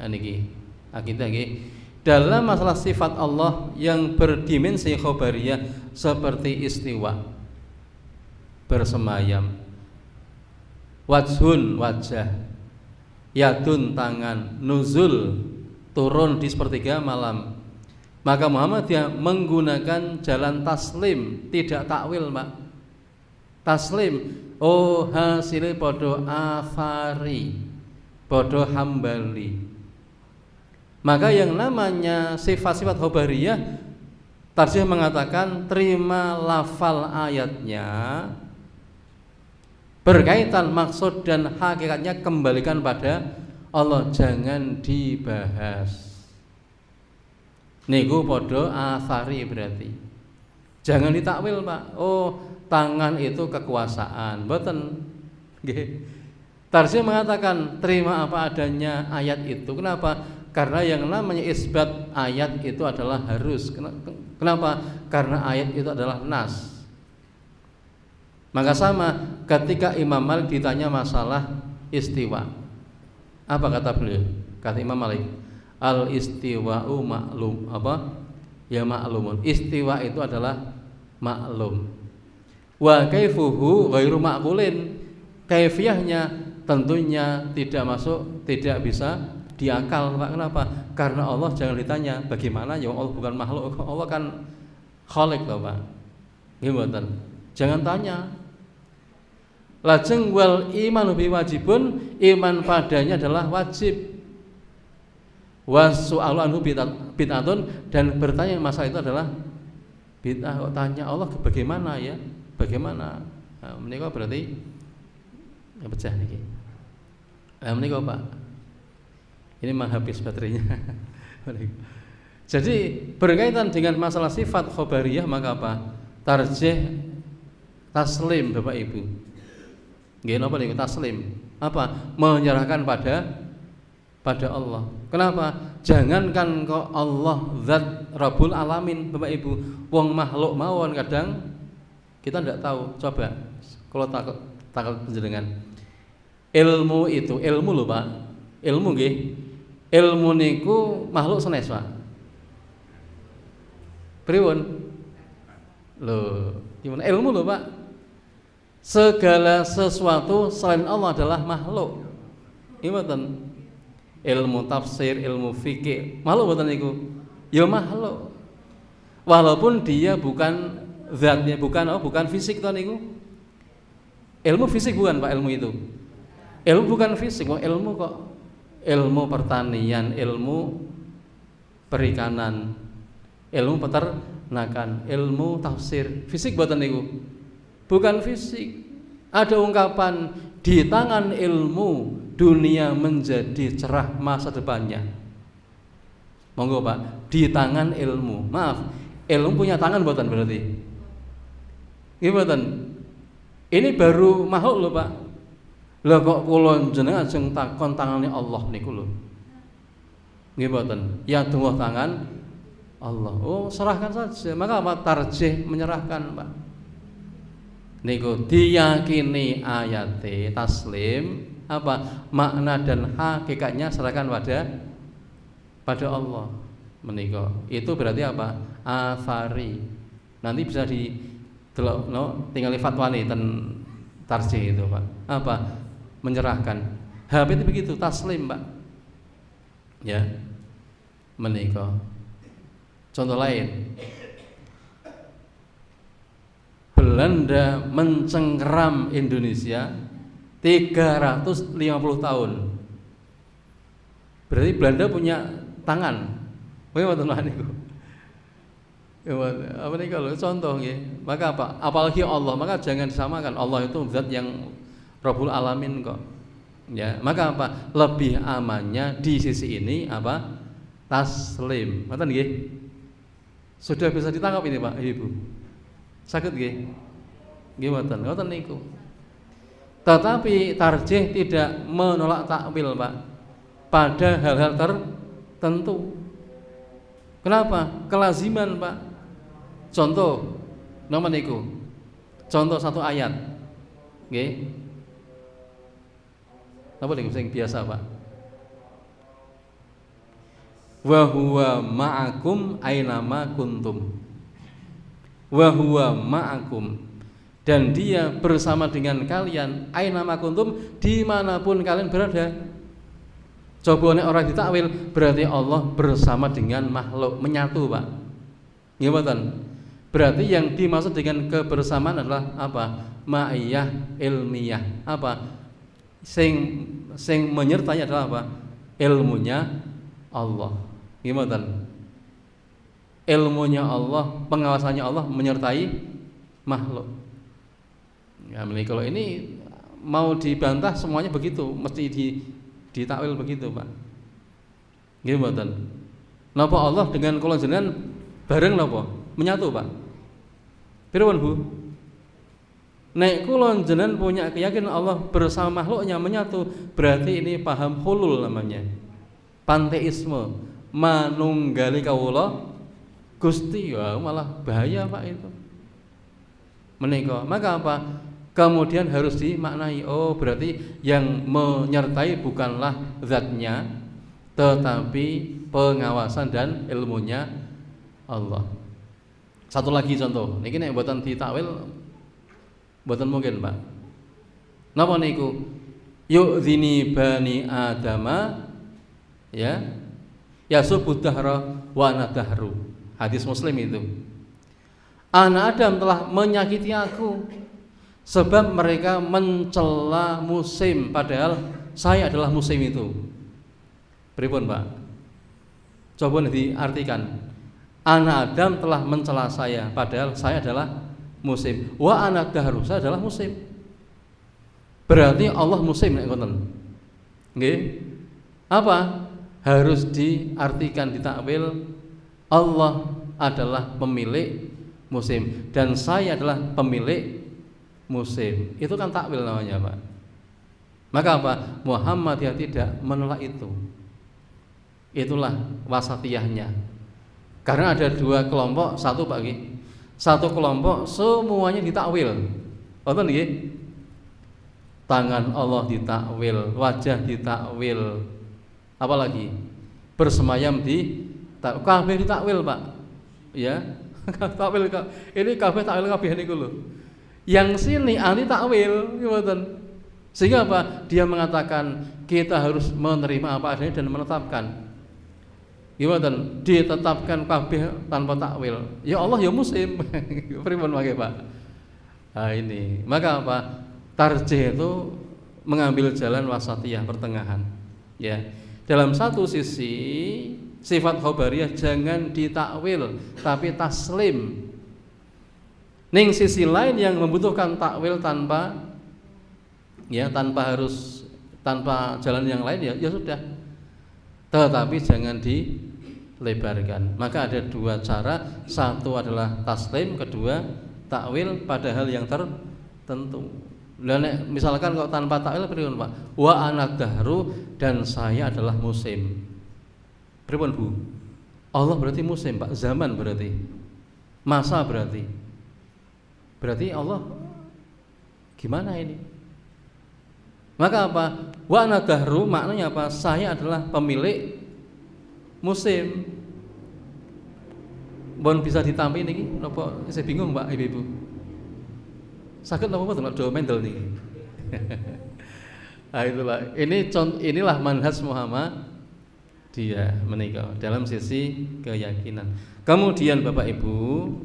niki akidah nggih. Dalam masalah sifat Allah yang berdimensi khobariyah seperti istiwa, bersemayam, wajhun wajah, yadun tangan, nuzul turun di sepertiga malam, maka Muhammadiyah menggunakan jalan taslim, tidak takwil Pak. Taslim, oh hasilnya podo afari, podo hambali. Maka yang namanya sifat-sifat khobariyah, tarjih mengatakan terima lafal ayatnya, berkaitan maksud dan hakikatnya kembalikan pada Allah, jangan dibahas. Niku podo afari berarti. Jangan ditakwil Pak. Oh tangan itu kekuasaan, mboten. Nggih. Tarjih mengatakan terima apa adanya ayat itu. Kenapa? Karena yang namanya isbat ayat itu adalah harus. Kenapa? Karena ayat itu adalah nas. Maka sama ketika Imam Malik ditanya masalah istiwa. Apa kata beliau? Kata Imam Malik, al istiwa'u maklum. Apa? Ya maklumun. Istiwa itu adalah maklum. Wa kaifuhu ghairu ma'qulin. Kaifiyahnya tentunya tidak masuk, tidak bisa diakal Pak. Kenapa? Karena Allah jangan ditanya bagaimana ya Allah bukan makhluk. Allah kan khalik loh Pak. Gimana? Jangan tanya. Lajeng wal imanu bi wajibun, iman padanya adalah wajib. Wasu'alu anhu bid'atun, dan bertanya masalah itu adalah bid'ah. Kok tanya Allah bagaimana ya? Bagaimana? Nah, menika berarti pecah niki. Menika Pak. Ini menghabis baterainya. Jadi berkaitan dengan masalah sifat khobariyah, maka apa? Tarjih taslim Bapak Ibu. Nggih napa niku taslim? Apa? Menyerahkan pada Allah. Kenapa? Jangankan kok Allah zat Rabbul Alamin Bapak Ibu, wong makhluk mawon kadang kita tidak tahu. Coba kalau takut penjenengan. Ilmu itu, ilmu lho Pak. Ilmu nggih. Ilmu niku makhluk sanes Pak. Pripun? Loh, gimana ilmu lho Pak? Segala sesuatu selain Allah adalah makhluk. Gimana? Ilmu tafsir, ilmu fikih, makhluk mboten niku? Ya makhluk. Walaupun dia bukan zatnya, bukan fisik to niku. Ilmu fisik bukan Pak ilmu itu. Ilmu bukan fisik, ilmu kok ilmu pertanian, ilmu perikanan, ilmu peternakan, ilmu tafsir. Fisik mboten niku? Bukan fisik. Ada ungkapan di tangan ilmu dunia menjadi cerah masa depannya. Monggo Pak, di tangan ilmu. Maaf, ilmu punya tangan mboten berarti? Nggih mboten. Ini baru makhluk lho Pak. Lah kok kula jenengan ajeng takon tangane Allah niku lho. Nggih mboten. Ya tunggu tangan Allah. Oh, serahkan saja. Maka apa? Tarjih menyerahkan, Pak. Niku diyakini ayate taslim, apa? Makna dan hakikatnya serahkan pada Allah. Menika. Itu berarti apa? Afari. Nanti bisa didelok tinggal fatwani ten tarjih itu, Pak. Apa? Menyerahkan. HP itu begitu, taslim, Pak. Ya. Menika. Contoh lain. Belanda mencengkeram Indonesia 350 tahun. Berarti Belanda punya tangan. Bagaimana niku? Apa nih kalau contoh ya? Maka apa? Apalagi Allah, maka jangan disamakan. Allah itu zat yang Rabbul Alamin kok. Ya, maka apa? Lebih amannya di sisi ini apa? Taslim. Ngoten nggih? Sudah bisa ditangkap ini Pak, Ibu. Sakit nggih? Nggih mboten. Ngoten niku. Tetapi tarjih tidak menolak takwil, Pak. Pada hal-hal tertentu. Kenapa? Kelaziman, Pak. Contoh, nama niku. Contoh satu ayat. Nggih. Apa niku sing biasa, Pak? Wa huwa ma'akum ainama kuntum. Wa huwa ma'akum, dan dia bersama dengan kalian ainama kuntum, dimanapun kalian berada. Coba nek orang ditakwil berarti Allah bersama dengan makhluk, menyatu, Pak. Nggih mboten? Berarti yang dimaksud dengan kebersamaan adalah apa? Ma'iyah ilmiyah. Apa? Sing menyertai adalah apa? Ilmunya Allah. Nggih mboten? Ilmunya Allah, pengawasannya Allah menyertai makhluk. Ya, kalau ini mau dibantah semuanya begitu, mesti ditakwil begitu, Pak. Nggih mboten? Napa Allah dengan kula jenengan bareng napa? Menyatu, Pak. Pripun, Bu? Nek kula jenengan punya keyakinan Allah bersama makhluknya menyatu, berarti ini paham hulul namanya. Panteisme, manunggali kawula Gusti, ya malah bahaya, Pak, itu. Menika. Maka apa? Kemudian harus dimaknai, oh berarti yang menyertai bukanlah zatnya, tetapi pengawasan dan ilmunya Allah. Satu lagi contoh, niki nek mboten ditakwil mboten mungkin, Pak. Napa niku? Yu'dzini bani adama ya yasubud dahra wa nadahru. Hadis Muslim itu. Anak Adam telah menyakiti aku sebab mereka mencela musim, padahal saya adalah musim itu. Pripun, Pak? Coba diartikan. Anak Adam telah mencela saya, padahal saya adalah musim. Wa ana dahru, saya adalah musim. Berarti Allah musim nek ngoten. Nggih. Apa? Harus diartikan, ditakwil, Allah adalah pemilik musim dan saya adalah pemilik musim. Itu kan takwil namanya, Pak. Maka apa? Muhammadiyah tidak menolak itu. Itulah wasatiyahnya. Karena ada dua kelompok, satu Pak nggih. Satu kelompok semuanya ditakwil. Wonten nggih? Tangan Allah ditakwil, wajah ditakwil. Apalagi? Bersemayam di kabeh ditakwil, Pak. Ya. Takwil ini kabeh takwil kabeh niku lho. Yang sini ahli takwil, ngoten. Sehingga apa? Dia mengatakan kita harus menerima apa adanya dan menetapkan. Gimana? Ditetapkan kabeh tanpa takwil. Ya Allah ya musim. Pripun wae, Pak? Nah ini. Maka apa? Tarjih itu mengambil jalan wasatiyah, pertengahan. Ya. Dalam satu sisi sifat khobariyah jangan ditakwil tapi taslim. Ning sisi lain yang membutuhkan takwil tanpa jalan yang lain ya sudah. Tetapi jangan dilebarkan. Maka ada dua cara, satu adalah taslim, kedua takwil pada hal yang tertentu. Dan misalkan kok tanpa takwil pripun, Pak? Wa ana dahru, dan saya adalah musim. Pripun, Bu? Allah berarti musim, Pak. Zaman berarti. Masa berarti. Berarti Allah gimana ini? Maka apa? Wa ana dahru maknanya apa? Saya adalah pemilik musim. Mohon bisa ditampi niki napa saya bingung, Pak, Ibu-ibu. Sakit napa mboten do mendel niki. Nah, itulah. Inilah manhaj Muhammad dia menikah dalam sisi keyakinan. Kemudian Bapak Ibu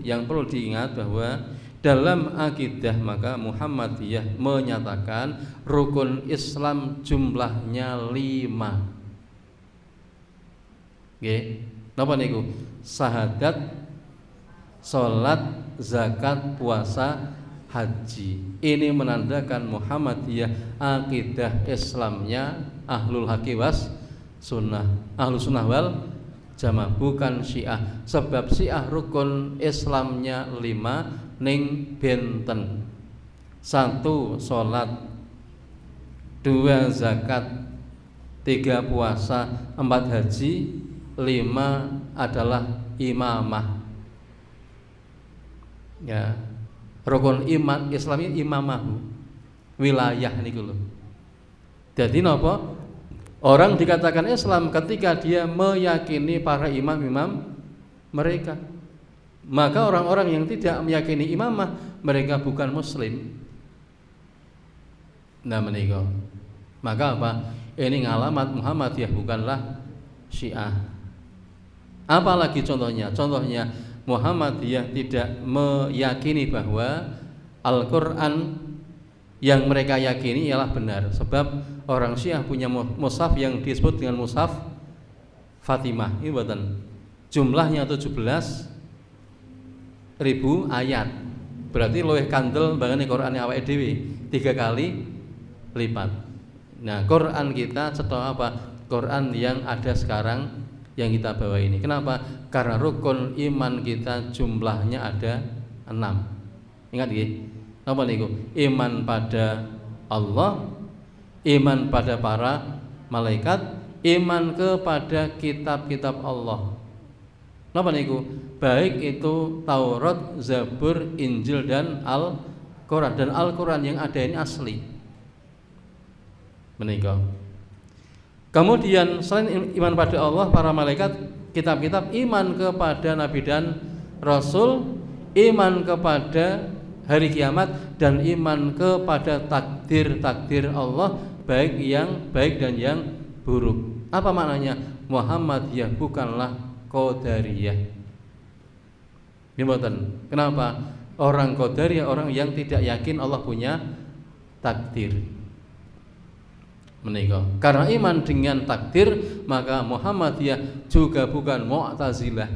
yang perlu diingat bahwa dalam akidah maka Muhammadiyah menyatakan rukun Islam jumlahnya 5. Nggih. Napa niku? Syahadat, salat, zakat, puasa, haji. Ini menandakan Muhammadiyah akidah Islamnya ahlul haqqi was sunnah, ahlus sunnah wal jamaah, bukan Syiah. Sebab Syiah rukun Islamnya 5 ning benten. 1 salat, 2 zakat, 3 puasa, 4 haji, 5 adalah imamah. Ya, rukun iman Islam ini imamahu, wilayah niku lho. Jadi napa? Orang dikatakan Islam ketika dia meyakini para imam-imam mereka. Maka orang-orang yang tidak meyakini imamah, mereka bukan muslim. Nah menika. Maka apa? Ini ngalamat Muhammadiyah, bukanlah Syiah. Apalagi contohnya? Contohnya Muhammadiyah tidak meyakini bahwa Al-Quran yang mereka yakini ialah benar. Sebab orang Syiah punya mushaf yang disebut dengan mushaf Fatimah. Ini buatan jumlahnya 17.000 ayat. Berarti luwih kandel bangane Quran awake dhewe 3 kali lipat. Nah, Quran kita cetok apa? Quran yang ada sekarang yang kita bawa ini. Kenapa? Karena rukun iman kita jumlahnya ada 6. Ingat nggih? Napa niku? Iman pada Allah, iman pada para malaikat, iman kepada kitab-kitab Allah. Napa niku? Baik itu Taurat, Zabur, Injil dan Al-Quran. Dan Al-Quran yang ada ini asli. Menika. Kemudian selain iman pada Allah, para malaikat, kitab-kitab, iman kepada nabi dan rasul, iman kepada hari kiamat, dan iman kepada takdir-takdir Allah, baik yang baik dan yang buruk. Apa maknanya? Muhammadiyah bukanlah Qadariyah. Gimana? Kenapa? Orang Qadariyah orang yang tidak yakin Allah punya takdir. Menika. Karena iman dengan takdir, maka Muhammadiyah juga bukan Mu'tazilah.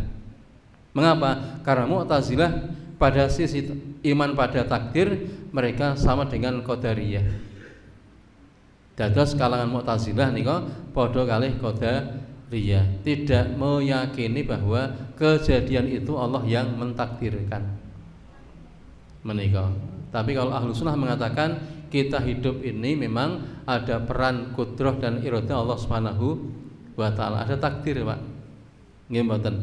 Mengapa? Karena Mu'tazilah pada sisi iman pada takdir mereka sama dengan Qadariyah. Dados kalangan Mu'tazilah nika padha kalih Qadariyah, tidak meyakini bahwa kejadian itu Allah yang mentakdirkan. Menika. Tapi kalau Ahlus Sunnah mengatakan kita hidup ini memang ada peran kudrah dan iradah Allah Subhanahu wa taala. Ada takdir, Pak. Nggih mboten.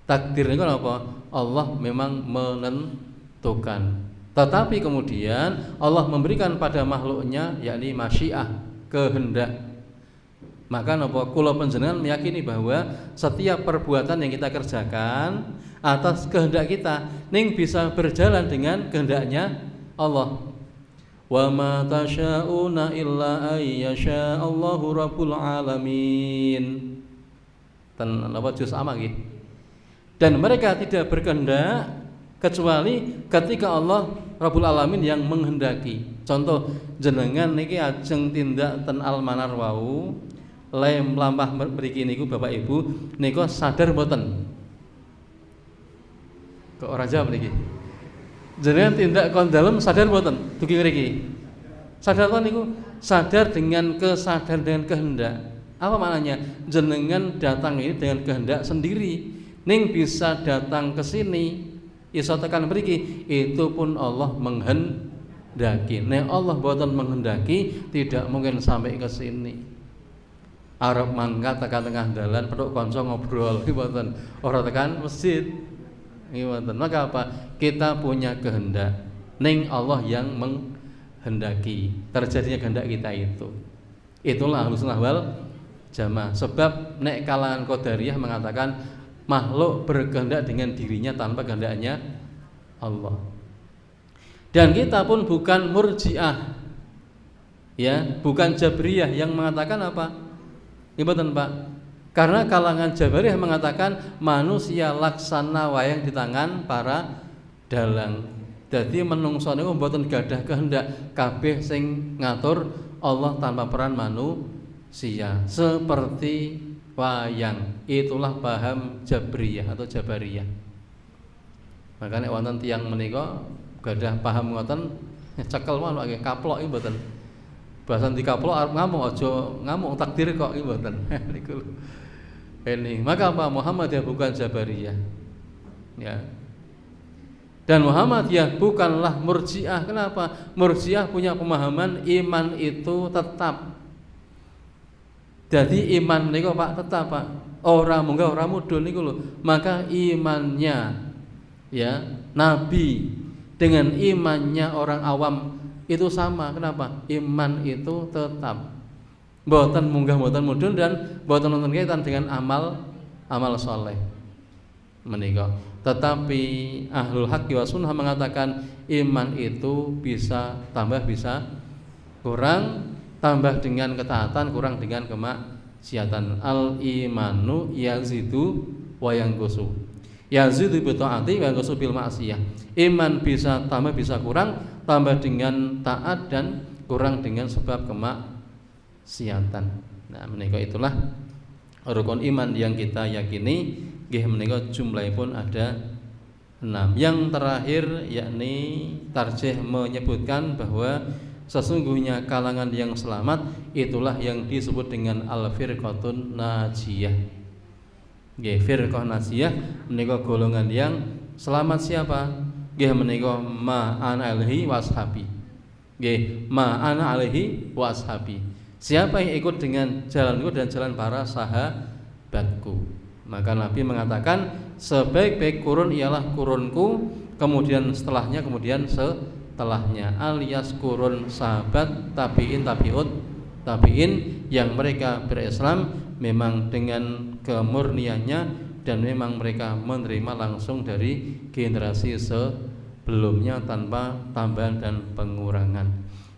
Takdir niku apa? Allah memang menentukan. Tetapi kemudian Allah memberikan pada makhluknya yakni masyiah, kehendak. Maka napa kula panjenengan meyakini bahwa setiap perbuatan yang kita kerjakan atas kehendak kita ning bisa berjalan dengan kehendaknya Allah. Wa ma tasyauna illa ayyasha Allahu rabbul alamin. Ten napa juz ama nggih. Dan mereka tidak berkehendak kecuali ketika Allah Rabbul Alamin yang menghendaki. Contoh jenengan niki ajeng tindak ten almanar wau, lem lampah mriki niku Bapak Ibu niku sadar mboten? Kok ora jawab niki? Jenengan tindak kon dalem sadar mboten dugi mriki? Sadar to niku? Sadar dengan kesadaran dengan kehendak. Apa maknanya? Jenengan datang ini dengan kehendak sendiri. Ning bisa datang ke sini, iso tekan mriki, itu pun Allah menghendaki. Nek Allah mboten menghendaki, tidak mungkin sampai ke sini. Arep mangkat tekan tengah dalan, pedhok kanca ngobrol, mboten. Ora tekan masjid. Mboten. Maka apa? Kita punya kehendak. Ning Allah yang menghendaki. Terjadinya kehendak kita itu. Itulah Ahlus Sunnah wal Jamaah. Sebab nek kalangan Qadariyah mengatakan makhluk berkehendak dengan dirinya tanpa kehendaknya Allah. Dan kita pun bukan Murji'ah, ya, bukan Jabriyah yang mengatakan apa? Ibadah Pak. Karena kalangan Jabriyah mengatakan manusia laksana wayang di tangan para dalang. Jadi menungso niku mboten gadah kehendak, kabeh sing ngatur Allah tanpa peran manusia. Seperti wayang. Itulah paham Jabriyah atau Jabariyah. Makanya wonten tiyang menika gadah paham ngoten cekel mawon nggih kaplok iki mboten. Bahasan dikaplok arep ngamuk aja ngamuk takdir kok iki mboten. Niku lho. Ini maka apa Muhammadiyah bukan Jabariyah. Ya. Dan Muhammadiyah bukanlah Murji'ah. Kenapa? Murji'ah punya pemahaman iman itu tetap. Jadi iman niku Pak tetap Pak. Ora munggah ora mudhun niku lho. Maka imannya ya Nabi dengan imannya orang awam itu sama. Kenapa? Iman itu tetap. Mboten munggah mboten mudhun dan mboten wonten kaitan dengan amal saleh menika. Tetapi ahlul haqqi wa sunnah mengatakan iman itu bisa tambah bisa kurang, tambah dengan ketaatan, kurang dengan kemaksiatan. Al imanu yazidu wa yanqusu. Yazidu bi taati wa yanqusu bil ma'siyah. Iman bisa tambah bisa kurang, tambah dengan taat dan kurang dengan sebab kemaksiatan. Nah, menika itulah rukun iman yang kita yakini. Nggih menika jumlahipun ada 6. Yang terakhir yakni tarjih menyebutkan bahwa sesungguhnya kalangan yang selamat itulah yang disebut dengan al-firqatun najiyah. Nggih, firqah najiyah menika golongan yang selamat siapa? Nggih menika ma ana alaihi washabi. Nggih, ma ana alaihi washabi. Siapa yang ikut dengan jalanku dan jalan para sahabatku. Maka Nabi mengatakan sebaik-baik kurun ialah kurunku, kemudian setelahnya, kemudian setelahnya, alias kurun sahabat tabi'in tabi'ut tabi'in yang mereka berislam memang dengan kemurniannya dan memang mereka menerima langsung dari generasi sebelumnya tanpa tambahan dan pengurangan.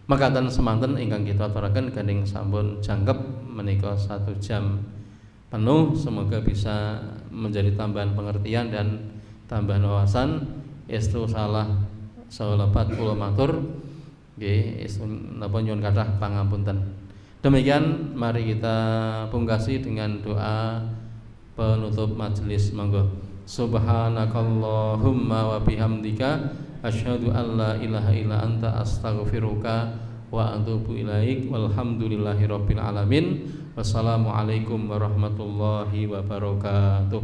Maka dan semanten ingkang kita aturaken gandeng sampun jangkep menika 1 jam penuh. Semoga bisa menjadi tambahan pengertian dan tambahan wawasan. Estu salah salepat kula matur nggih, estu napa nyuwun kathah pangapunten. Demikian mari kita pungkasi dengan doa penutup majelis. Monggo. Subhanakallahumma wa bihamdika asyhadu an la ilaha illa anta astaghfiruka wa atubu ilaik. Walhamdulillahirabbil alamin. Wassalamualaikum warahmatullahi wabarakatuh.